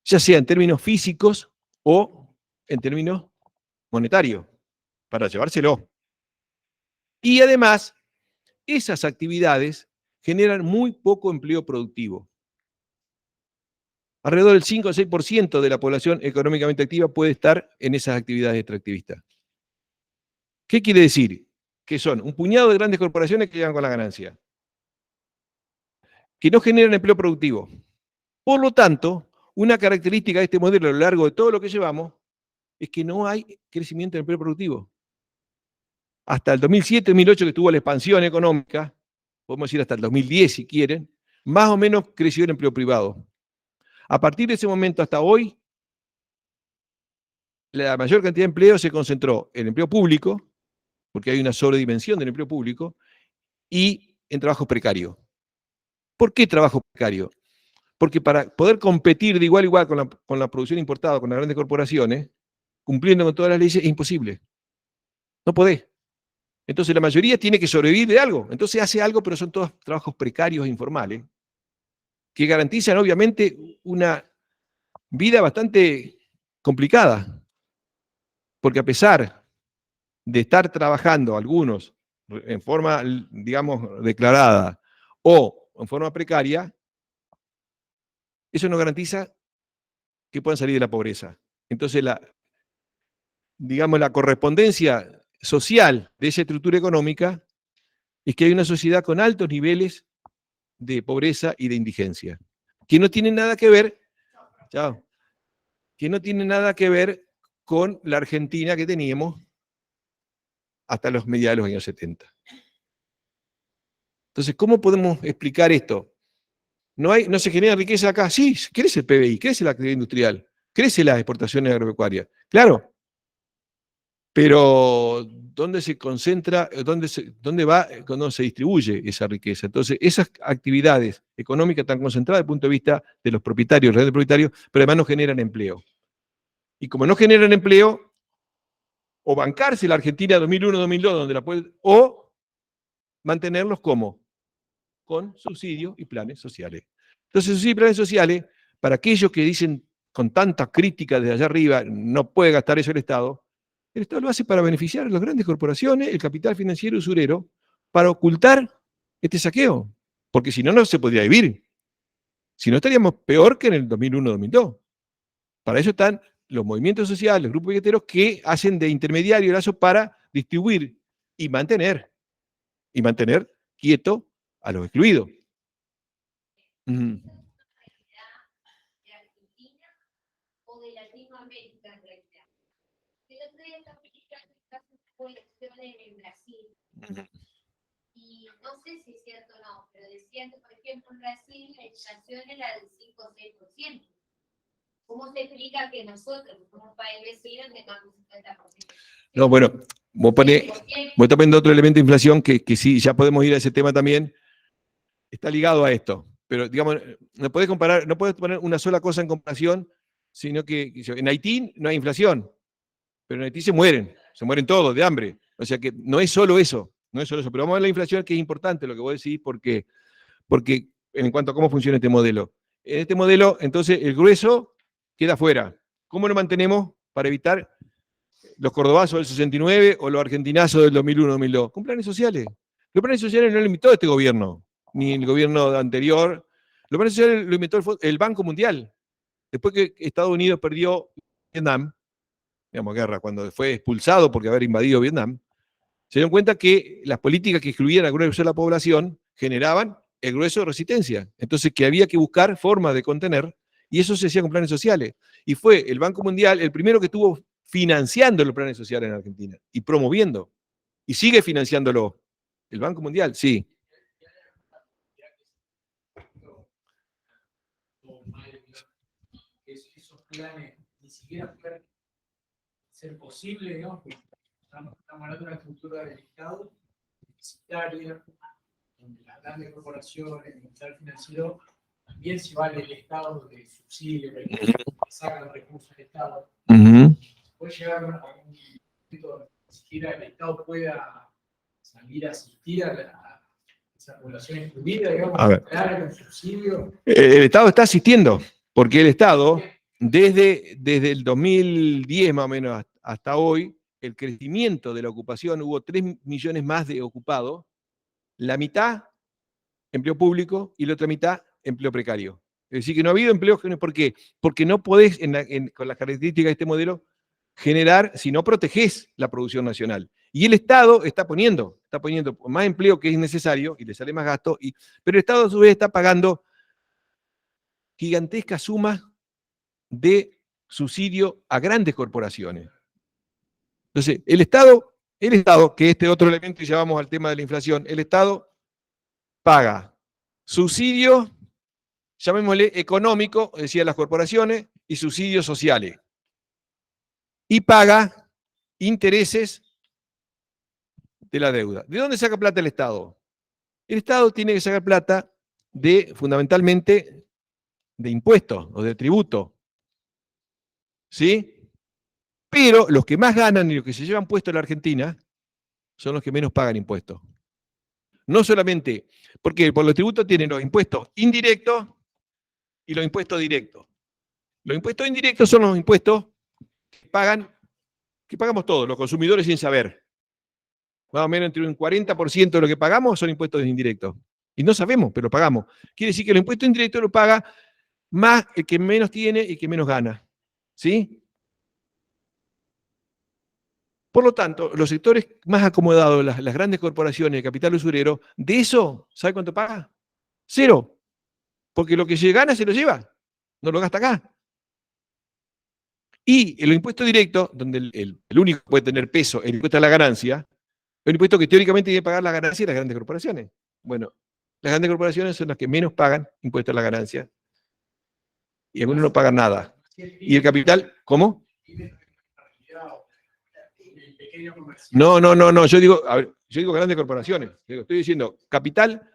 ya sea en términos físicos o en términos monetario para llevárselo. Y además, esas actividades generan muy poco empleo productivo. Alrededor del 5 o 6% de la población económicamente activa puede estar en esas actividades extractivistas. ¿Qué quiere decir? Que son un puñado de grandes corporaciones que llegan con la ganancia, que no generan empleo productivo. Por lo tanto, una característica de este modelo a lo largo de todo lo que llevamos es que no hay crecimiento en empleo productivo. Hasta el 2007-2008, que tuvo la expansión económica, podemos decir hasta el 2010 si quieren, más o menos creció el empleo privado. A partir de ese momento hasta hoy, la mayor cantidad de empleo se concentró en el empleo público, porque hay una sobredimensión del empleo público, y en trabajos precarios. ¿Por qué trabajo precario? Porque para poder competir de igual a igual con la producción importada, con las grandes corporaciones, cumpliendo con todas las leyes, es imposible. No podés. Entonces la mayoría tiene que sobrevivir de algo. Entonces hace algo, pero son todos trabajos precarios e informales, que garantizan obviamente una vida bastante complicada. Porque a pesar de estar trabajando algunos en forma, digamos, declarada o en forma precaria, eso no garantiza que puedan salir de la pobreza. Entonces, digamos, la correspondencia social de esa estructura económica es que hay una sociedad con altos niveles de pobreza y de indigencia, que no tiene nada que ver, que no tiene nada que ver con la Argentina que teníamos hasta los mediados de los años 70. Entonces, ¿cómo podemos explicar esto? No se genera riqueza acá. Sí, crece el PBI, crece la actividad industrial, crece las exportaciones agropecuarias. Claro. Pero, ¿dónde se concentra, dónde va, cuando se distribuye esa riqueza? Entonces, esas actividades económicas están concentradas desde el punto de vista de los propietarios, los grandes propietarios, pero además no generan empleo. Y como no generan empleo, o bancarse la Argentina 2001-2002, donde la puede, o mantenerlos como con subsidios y planes sociales. Entonces, subsidios y planes sociales, para aquellos que dicen con tanta crítica desde allá arriba, no puede gastar eso el Estado lo hace para beneficiar a las grandes corporaciones, el capital financiero usurero, para ocultar este saqueo. Porque si no, no se podría vivir. Si no, estaríamos peor que en el 2001-2002. Para eso están los movimientos sociales, los grupos billeteros que hacen de intermediario lazo para distribuir y mantener quieto a los excluidos. ¿De Argentina o de Latinoamérica en realidad? El otro día estaba explicando elecciones en Brasil. Y no sé si es cierto o no, pero decían que, por ejemplo, en Brasil la inflación era del 5 o 6%. ¿Cómo se explica que nosotros, como país vecino, tengamos 50%? No, bueno, vos estás poniendo otro elemento de inflación que sí, ya podemos ir a ese tema también. Está ligado a esto. Pero, digamos, no puedes comparar, no puedes poner una sola cosa en comparación, sino que en Haití no hay inflación, pero en Haití se mueren todos de hambre. O sea que no es solo eso, pero vamos a ver la inflación, que es importante lo que vos decís, porque en cuanto a cómo funciona este modelo. En este modelo, entonces, el grueso queda fuera. ¿Cómo lo mantenemos para evitar los cordobazos del 69 o los argentinazos del 2001-2002? Con planes sociales. Los planes sociales no lo limitó este gobierno, ni el gobierno anterior. Los planes sociales lo limitó el Banco Mundial. Después que Estados Unidos perdió Vietnam, digamos, guerra, cuando fue expulsado porque haber invadido Vietnam, se dieron cuenta que las políticas que excluían a grueso de la población generaban el grueso de resistencia. Entonces, que había que buscar formas de contener, y eso se hacía con planes sociales. Y fue el Banco Mundial el primero que estuvo financiando los planes sociales en Argentina, y promoviendo, y sigue financiándolo. El Banco Mundial, sí. Esos planes ni siquiera pueden ser posibles, ¿no? Estamos hablando de una estructura del Estado deficitaria, donde las grandes corporaciones, el capital financiero, también se vale el Estado de subsidio, que saca los recursos del Estado. Puede llegar a un momento donde ni siquiera el Estado pueda salir a asistir a esa población excluida, digamos, a dar un subsidio. El Estado está asistiendo, porque el Estado, desde el 2010 más o menos hasta hoy, el crecimiento de la ocupación, hubo 3 millones más de ocupados, la mitad empleo público y la otra mitad empleo precario. Es decir, que no ha habido empleo. ¿Por qué? Porque no podés, con las características de este modelo, generar, si no protegés la producción nacional. Y el Estado está poniendo más empleo que es necesario y le sale más gasto, pero el Estado a su vez está pagando gigantescas sumas de subsidio a grandes corporaciones. Entonces, el Estado, que este otro elemento, y ya vamos al tema de la inflación, el Estado paga subsidios, llamémosle económico, decía las corporaciones, y subsidios sociales. Y paga intereses de la deuda. ¿De dónde saca plata el Estado? El Estado tiene que sacar plata fundamentalmente, de impuestos o de tributo. ¿Sí? Pero los que más ganan y los que se llevan puesto en la Argentina son los que menos pagan impuestos. No solamente, porque por los tributos tienen los impuestos indirectos y los impuestos directos. Los impuestos indirectos son los impuestos que pagamos todos, los consumidores sin saber. Más o menos entre un 40% de lo que pagamos son impuestos indirectos. Y no sabemos, pero pagamos. Quiere decir que el impuesto indirecto lo paga más el que menos tiene y que menos gana. ¿Sí? Por lo tanto, los sectores más acomodados, las grandes corporaciones, el capital usurero, de eso, ¿sabe cuánto paga? 0. Porque lo que se gana se lo lleva, no lo gasta acá. Y el impuesto directo, donde el único que puede tener peso, el impuesto a la ganancia, el impuesto que teóricamente tiene que pagar la ganancia de las grandes corporaciones. Bueno, las grandes corporaciones son las que menos pagan impuesto a la ganancia. Y algunos no pagan nada. Y el capital, ¿cómo? No, yo digo grandes corporaciones. Estoy diciendo capital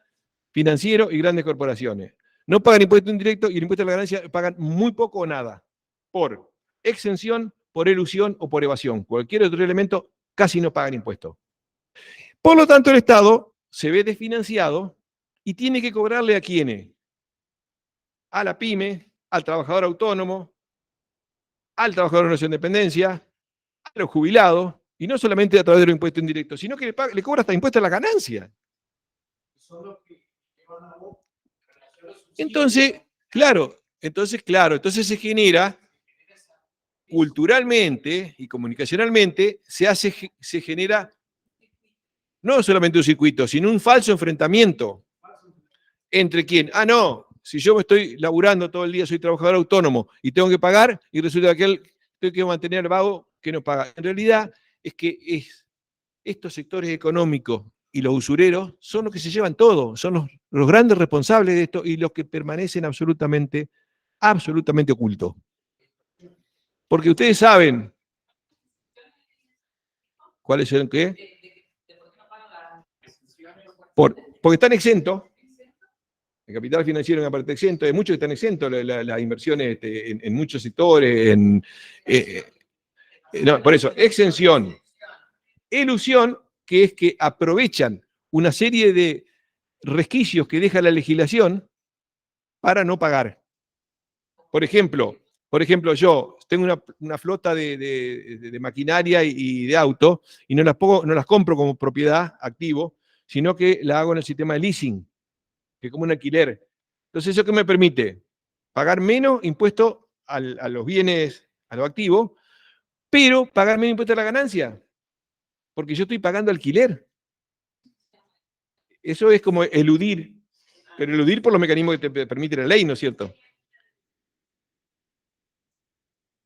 financiero y grandes corporaciones. No pagan impuesto indirecto y el impuesto a la ganancia pagan muy poco o nada. Por exención, por elusión o por evasión. Cualquier otro elemento casi no pagan impuestos. Por lo tanto, el Estado se ve desfinanciado y tiene que cobrarle ¿a quiénes? A la pyme, al trabajador autónomo, al trabajador en relación de dependencia, a los jubilados, y no solamente a través de los impuestos indirectos, sino que le cobra hasta impuestos a la ganancia. Entonces se genera culturalmente y comunicacionalmente, se genera no solamente un circuito, sino un falso enfrentamiento entre quién. No, si yo me estoy laburando todo el día, soy trabajador autónomo y tengo que pagar, y resulta que tengo que mantener al vago que no paga. En realidad es que estos sectores económicos y los usureros son los que se llevan todo, son los grandes responsables de esto y los que permanecen absolutamente ocultos. Porque ustedes saben cuáles son qué. Porque están exentos. El capital financiero en la parte exento, hay muchos que están exentos, las inversiones en muchos sectores. No, por eso, exención. Elusión, que es que aprovechan una serie de resquicios que deja la legislación para no pagar. Por ejemplo, yo tengo una flota de maquinaria y de auto y no las compro como propiedad, activo, sino que la hago en el sistema de leasing, que es como un alquiler. Entonces, ¿eso qué me permite? Pagar menos impuesto a los bienes, a los activos, pero pagar menos impuesto a la ganancia, porque yo estoy pagando alquiler. Eso es como eludir, pero eludir por los mecanismos que te permite la ley, ¿no es cierto?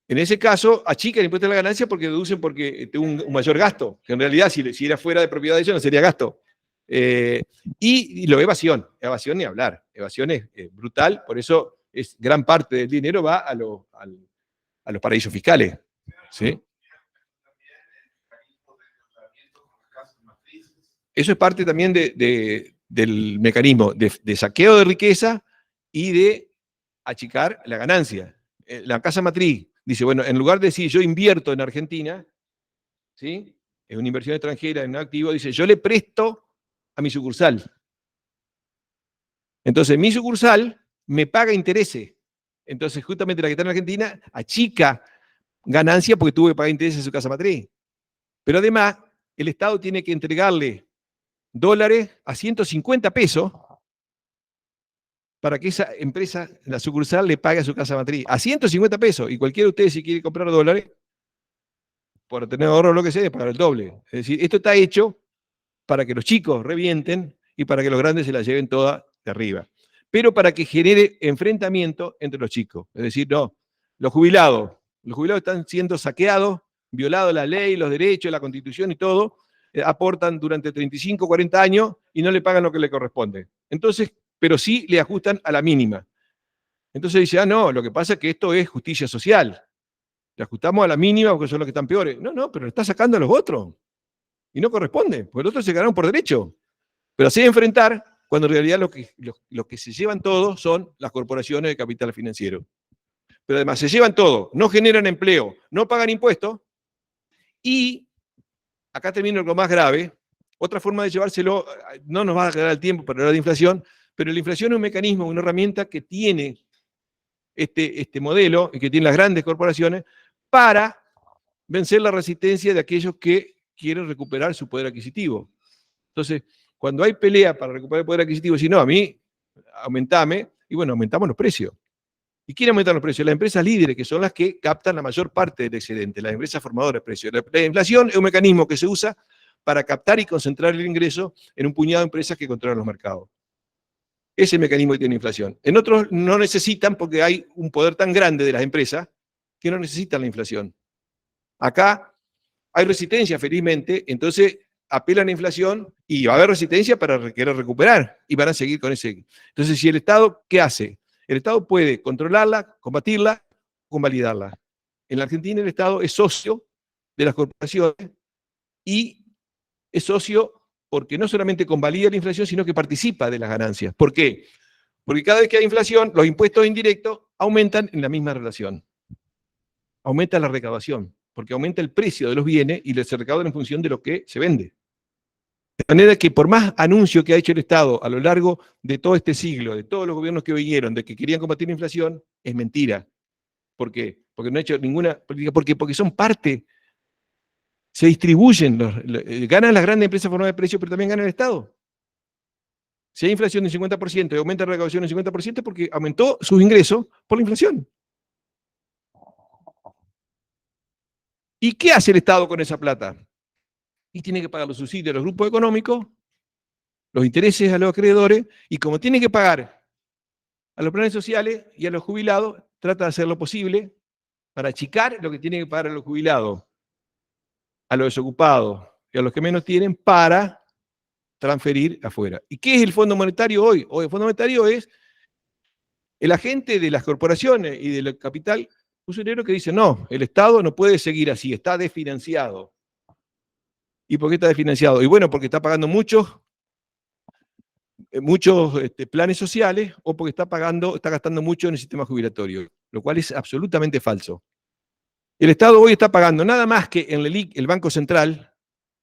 En ese caso, achica el impuesto a la ganancia porque deducen porque tengo un mayor gasto, que en realidad si era fuera de propiedad de ellos no sería gasto. Y lo evasión ni hablar, evasión es brutal, por eso gran parte del dinero va a los paraísos fiscales. ¿Sí? Eso es parte también del mecanismo de saqueo de riqueza y de achicar la ganancia. La casa matriz dice, bueno, en lugar de decir yo invierto en Argentina, ¿sí? Es una inversión extranjera en un activo, dice yo le presto a mi sucursal. Entonces mi sucursal me paga intereses. Entonces justamente la que está en Argentina achica ganancia porque tuvo que pagar intereses en su casa matriz. Pero además, el Estado tiene que entregarle dólares a 150 pesos para que esa empresa, la sucursal, le pague a su casa matriz. A 150 pesos. Y cualquiera de ustedes, si quiere comprar dólares, por tener ahorro o lo que sea, pagar el doble. Es decir, esto está hecho para que los chicos revienten y para que los grandes se la lleven toda de arriba. Pero para que genere enfrentamiento entre los chicos. Es decir, no, los jubilados están siendo saqueados, violado la ley, los derechos, la Constitución y todo, aportan durante 35, 40 años y no le pagan lo que le corresponde. Entonces, pero sí le ajustan a la mínima. Entonces dice, no, lo que pasa es que esto es justicia social. Le ajustamos a la mínima porque son los que están peores. No, pero le está sacando a los otros. Y no corresponde, porque los otros se ganaron por derecho. Pero así enfrentar, cuando en realidad lo que se llevan todos son las corporaciones de capital financiero. Pero además se llevan todo, no generan empleo, no pagan impuestos, y acá termino lo más grave, otra forma de llevárselo, no nos va a quedar el tiempo para hablar de inflación, pero la inflación es un mecanismo, una herramienta que tiene este modelo y que tienen las grandes corporaciones para vencer la resistencia de aquellos que quieren recuperar su poder adquisitivo. Entonces, cuando hay pelea para recuperar el poder adquisitivo, si no, a mí, aumentame, y bueno, aumentamos los precios. ¿Y quién aumenta los precios? Las empresas líderes, que son las que captan la mayor parte del excedente, las empresas formadoras de precios. La inflación es un mecanismo que se usa para captar y concentrar el ingreso en un puñado de empresas que controlan los mercados. Ese es el mecanismo que tiene inflación. En otros no necesitan porque hay un poder tan grande de las empresas que no necesitan la inflación. Acá hay resistencia, felizmente, entonces apelan a inflación y va a haber resistencia para querer recuperar y van a seguir con ese. Entonces, si el Estado, ¿qué hace? El Estado puede controlarla, combatirla, convalidarla. En la Argentina el Estado es socio de las corporaciones y es socio porque no solamente convalida la inflación, sino que participa de las ganancias. ¿Por qué? Porque cada vez que hay inflación, los impuestos indirectos aumentan en la misma relación. Aumenta la recaudación, porque aumenta el precio de los bienes y se recaudan en función de lo que se vende. De manera que por más anuncio que ha hecho el Estado a lo largo de todo este siglo, de todos los gobiernos que vinieron, de que querían combatir la inflación, es mentira. ¿Por qué? Porque no ha hecho ninguna política, porque son parte, se distribuyen, ganan las grandes empresas formadas de precios, pero también gana el Estado. Si hay inflación del 50% y aumenta la recaudación del 50%, porque aumentó sus ingresos por la inflación. ¿Y qué hace el Estado con esa plata? Y tiene que pagar los subsidios a los grupos económicos, los intereses a los acreedores, y como tiene que pagar a los planes sociales y a los jubilados, trata de hacer lo posible para achicar lo que tiene que pagar a los jubilados, a los desocupados y a los que menos tienen, para transferir afuera. ¿Y qué es el Fondo Monetario hoy? Hoy el Fondo Monetario es el agente de las corporaciones y del capital usurero que dice, no, el Estado no puede seguir así, está desfinanciado. ¿Y por qué está desfinanciado? Y bueno, porque está pagando muchos planes sociales o porque está gastando mucho en el sistema jubilatorio, lo cual es absolutamente falso. El Estado hoy está pagando nada más que en LELIQ, el Banco Central.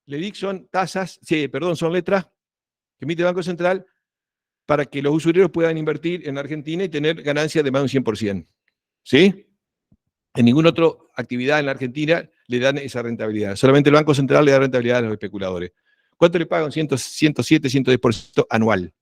LELIQ son son letras que emite el Banco Central para que los usureros puedan invertir en Argentina y tener ganancias de más de un 100%. ¿Sí? En ninguna otra actividad en la Argentina le dan esa rentabilidad. Solamente el Banco Central le da rentabilidad a los especuladores. ¿Cuánto le pagan? 107, 110% anual.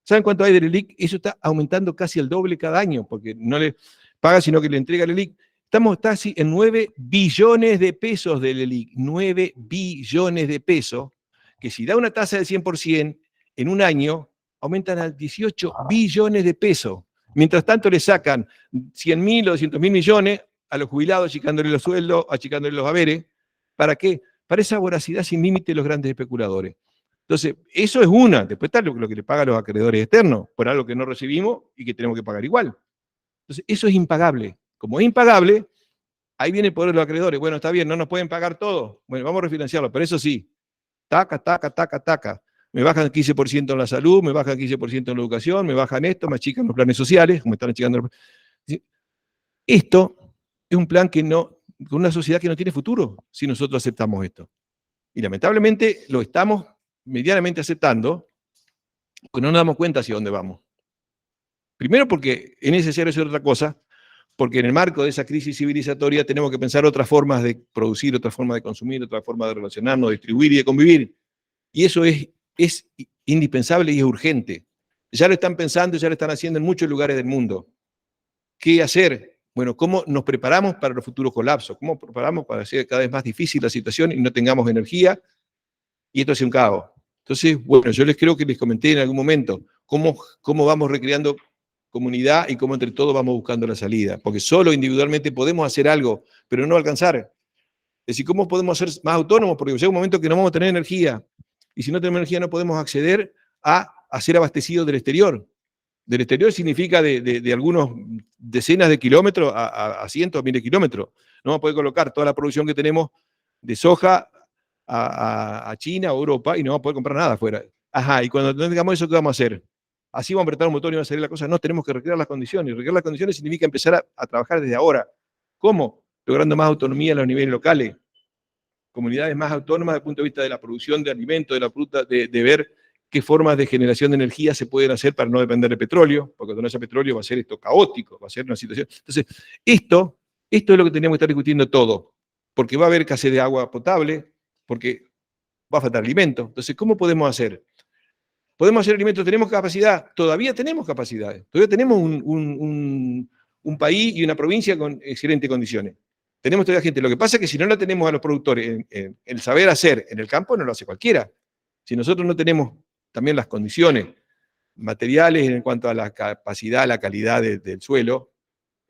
¿Saben cuánto hay de LELIQ? Eso está aumentando casi el doble cada año, porque no le paga, sino que le entrega LELIQ. Estamos casi en 9 billones de pesos de LELIQ. 9 billones de pesos, que si da una tasa del 100%, en un año aumentan a 18 billones de pesos. Mientras tanto le sacan 100.000 o 200.000 millones a los jubilados, achicándole los sueldos, achicándole los haberes. ¿Para qué? Para esa voracidad sin límite de los grandes especuladores. Entonces, eso es una. Después está lo que le pagan los acreedores externos por algo que no recibimos y que tenemos que pagar igual. Entonces, eso es impagable. Como es impagable, ahí viene el poder de los acreedores. Bueno, está bien, no nos pueden pagar todo. Bueno, vamos a refinanciarlo, pero eso sí, taca, taca, taca, taca. Me bajan el 15% en la salud, me bajan el 15% en la educación, me bajan esto, me achican los planes sociales, como están achicando. Esto es un plan con una sociedad que no tiene futuro si nosotros aceptamos esto. Y lamentablemente lo estamos medianamente aceptando, porque no nos damos cuenta hacia dónde vamos. Primero porque es necesario hacer otra cosa, porque en el marco de esa crisis civilizatoria tenemos que pensar otras formas de producir, otras formas de consumir, otras formas de relacionarnos, de distribuir y de convivir. Y eso es indispensable y es urgente. Ya lo están pensando, ya lo están haciendo en muchos lugares del mundo. ¿Qué hacer? Bueno, ¿cómo nos preparamos para los futuros colapsos? ¿Cómo preparamos para hacer cada vez más difícil la situación y no tengamos energía? Y esto es un caos. Entonces, bueno, yo creo que les comenté en algún momento cómo vamos recreando comunidad y cómo entre todos vamos buscando la salida. Porque solo individualmente podemos hacer algo, pero no alcanzar. Es decir, ¿cómo podemos ser más autónomos? Porque llega un momento que no vamos a tener energía. Y si no tenemos energía no podemos acceder a ser abastecidos del exterior. Del exterior significa de algunos decenas de kilómetros a cientos, miles de kilómetros. No vamos a poder colocar toda la producción que tenemos de soja a China o Europa y no vamos a poder comprar nada afuera. Ajá, y cuando no tengamos eso, ¿qué vamos a hacer? Así vamos a apretar un botón y va a salir la cosa. No, tenemos que recrear las condiciones. Y recrear las condiciones significa empezar a trabajar desde ahora. ¿Cómo? Logrando más autonomía en los niveles locales. Comunidades más autónomas desde el punto de vista de la producción de alimentos, de la fruta, de ver qué formas de generación de energía se pueden hacer para no depender de petróleo, porque cuando no haya petróleo va a ser esto caótico, va a ser una situación. Entonces, esto es lo que tenemos que estar discutiendo todo, porque va a haber escasez de agua potable, porque va a faltar alimento. Entonces, ¿cómo podemos hacer? ¿Podemos hacer alimentos? ¿Tenemos capacidad? Todavía tenemos capacidades. Todavía tenemos un país y una provincia con excelentes condiciones. Tenemos todavía gente. Lo que pasa es que si no la tenemos a los productores, el saber hacer en el campo no lo hace cualquiera. Si nosotros no tenemos también las condiciones materiales en cuanto a la capacidad, la calidad del suelo,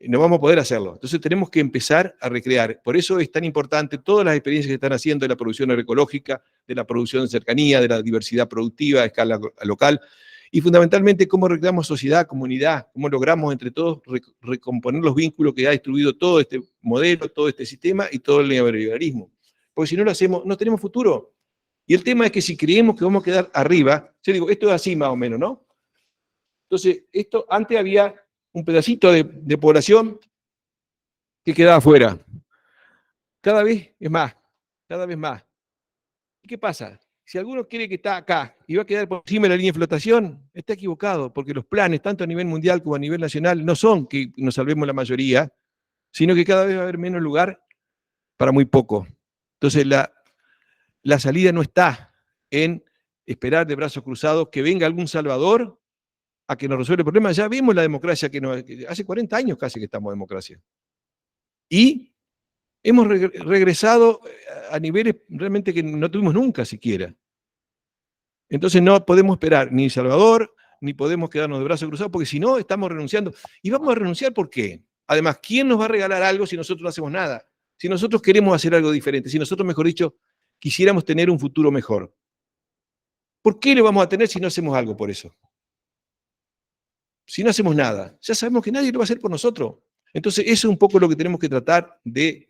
no vamos a poder hacerlo. Entonces tenemos que empezar a recrear. Por eso es tan importante todas las experiencias que están haciendo de la producción agroecológica, de la producción de cercanía, de la diversidad productiva a escala local, y fundamentalmente cómo recreamos sociedad, comunidad, cómo logramos entre todos recomponer los vínculos que ha destruido todo este modelo, todo este sistema y todo el neoliberalismo. Porque si no lo hacemos, no tenemos futuro. Y el tema es que si creemos que vamos a quedar arriba, yo digo, esto es así más o menos, ¿no? Entonces, antes había un pedacito de población que quedaba afuera. Cada vez es más, cada vez más. ¿Y qué pasa? Si alguno cree que está acá y va a quedar por encima de la línea de flotación, está equivocado, porque los planes, tanto a nivel mundial como a nivel nacional, no son que nos salvemos la mayoría, sino que cada vez va a haber menos lugar para muy poco. Entonces, la salida no está en esperar de brazos cruzados que venga algún salvador a que nos resuelva el problema. Ya vimos la democracia que hace 40 años casi que estamos en democracia. Y hemos regresado a niveles realmente que no tuvimos nunca siquiera. Entonces no podemos esperar ni Salvador, ni podemos quedarnos de brazos cruzados, porque si no estamos renunciando. ¿Y vamos a renunciar por qué? Además, ¿quién nos va a regalar algo si nosotros no hacemos nada? Si nosotros queremos hacer algo diferente, si nosotros, mejor dicho, quisiéramos tener un futuro mejor. ¿Por qué lo vamos a tener si no hacemos algo por eso? Si no hacemos nada, ya sabemos que nadie lo va a hacer por nosotros. Entonces, eso es un poco lo que tenemos que tratar de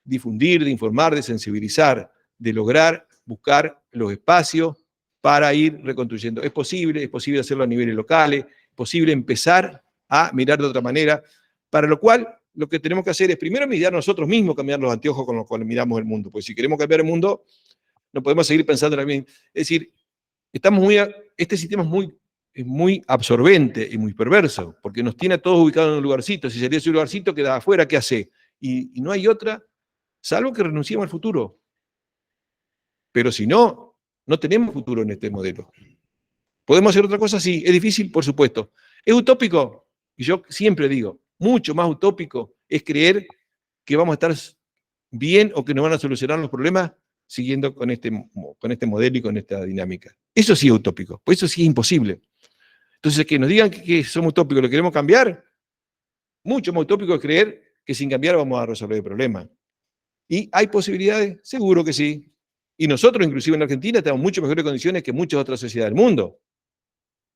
difundir, de informar, de sensibilizar, de lograr buscar los espacios para ir reconstruyendo. Es posible hacerlo a niveles locales, es posible empezar a mirar de otra manera, para lo cual lo que tenemos que hacer es primero mirar nosotros mismos, cambiar los anteojos con los cuales miramos el mundo, porque si queremos cambiar el mundo, no podemos seguir pensando en la misma. Es decir, este sistema es muy absorbente y muy perverso, porque nos tiene a todos ubicados en un lugarcito. Si sería ese lugarcito, queda afuera, ¿qué hace? Y no hay otra, salvo que renunciemos al futuro. Pero si no, no tenemos futuro en este modelo. ¿Podemos hacer otra cosa? Sí. ¿Es difícil? Por supuesto. ¿Es utópico? Y yo siempre digo, mucho más utópico es creer que vamos a estar bien o que nos van a solucionar los problemas siguiendo con este modelo y con esta dinámica. Eso sí es utópico, pues eso sí es imposible. Entonces, que nos digan que somos utópicos, lo queremos cambiar, mucho más utópico es creer que sin cambiar vamos a resolver el problema. ¿Y hay posibilidades? Seguro que sí. Y nosotros, inclusive en Argentina, tenemos mucho mejores condiciones que muchas otras sociedades del mundo.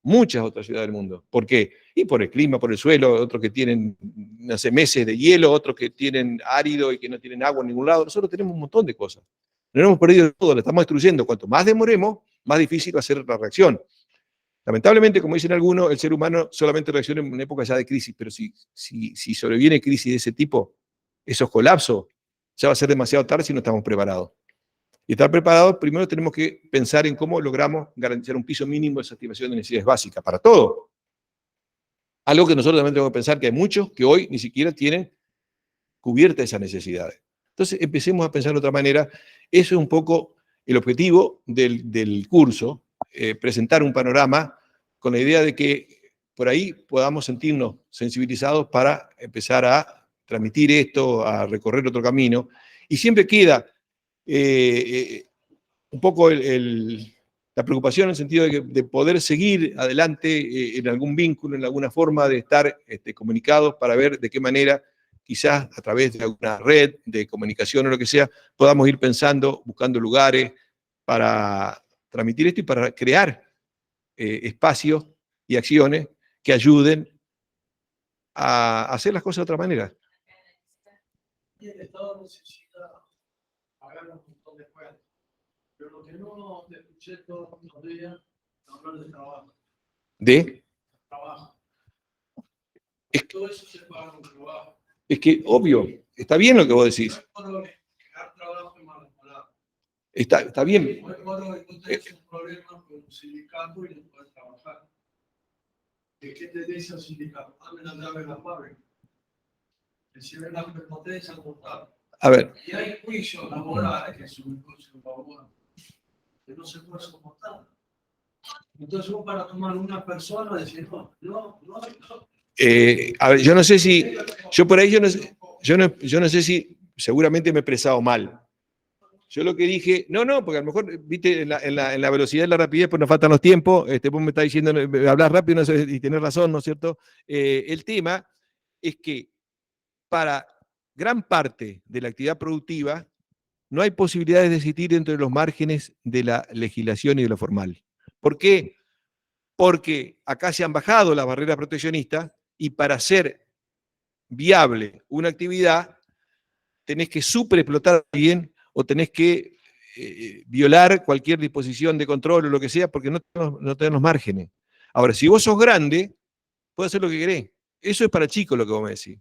Muchas otras ciudades del mundo. ¿Por qué? Y por el clima, por el suelo, otros que tienen, no sé, meses de hielo, otros que tienen árido y que no tienen agua en ningún lado. Nosotros tenemos un montón de cosas. No hemos perdido todo, lo estamos destruyendo. Cuanto más demoremos, más difícil va a ser la reacción. Lamentablemente, como dicen algunos, el ser humano solamente reacciona en una época ya de crisis, pero si sobreviene crisis de ese tipo, esos colapsos, ya va a ser demasiado tarde si no estamos preparados. Y estar preparados, primero tenemos que pensar en cómo logramos garantizar un piso mínimo de satisfacción de necesidades básicas para todo. Algo que nosotros también tenemos que pensar que hay muchos que hoy ni siquiera tienen cubiertas esas necesidades. Entonces empecemos a pensar de otra manera. Eso es un poco el objetivo del curso, presentar un panorama con la idea de que por ahí podamos sentirnos sensibilizados para empezar a transmitir esto, a recorrer otro camino. Y siempre queda un poco la preocupación en el sentido de poder seguir adelante en algún vínculo, en alguna forma de estar comunicados para ver de qué manera, quizás a través de alguna red de comunicación o lo que sea, podamos ir pensando, buscando lugares para transmitir esto y para crear espacios y acciones que ayuden a hacer las cosas de otra manera. Y el Estado necesita pagar un montón de escuelas. Pero lo que no escuché todos los días, hablar de trabajo. ¿De? Trabajo. Todo eso se paga con trabajo. Es que, obvio, está bien lo que vos decís. Crear trabajo es malas palabras. Está bien. Cuando encontrés un problema con un sindicato y no puedes trabajar. ¿Qué te dice el sindicato? Dame la llave de la fábrica. Recibe la prepotencia total. A ver. Y hay juicios laborales que son juicios laborales que no se puede soportar. Entonces, vos para tomar una persona, decir, no. A ver, yo no sé si, yo por ahí, yo no sé si seguramente me he expresado mal. Yo lo que dije, no, porque a lo mejor, viste, en la velocidad y la rapidez, pues nos faltan los tiempos, vos me estás diciendo, hablas rápido y tenés razón, ¿no es cierto? El tema es que para gran parte de la actividad productiva no hay posibilidades de existir dentro de los márgenes de la legislación y de lo formal. ¿Por qué? Porque acá se han bajado las barreras proteccionistas y para ser viable una actividad tenés que superexplotar a alguien o tenés que violar cualquier disposición de control o lo que sea porque no tenés los márgenes. Ahora, si vos sos grande, podés hacer lo que querés. Eso es para chicos lo que vos me decís.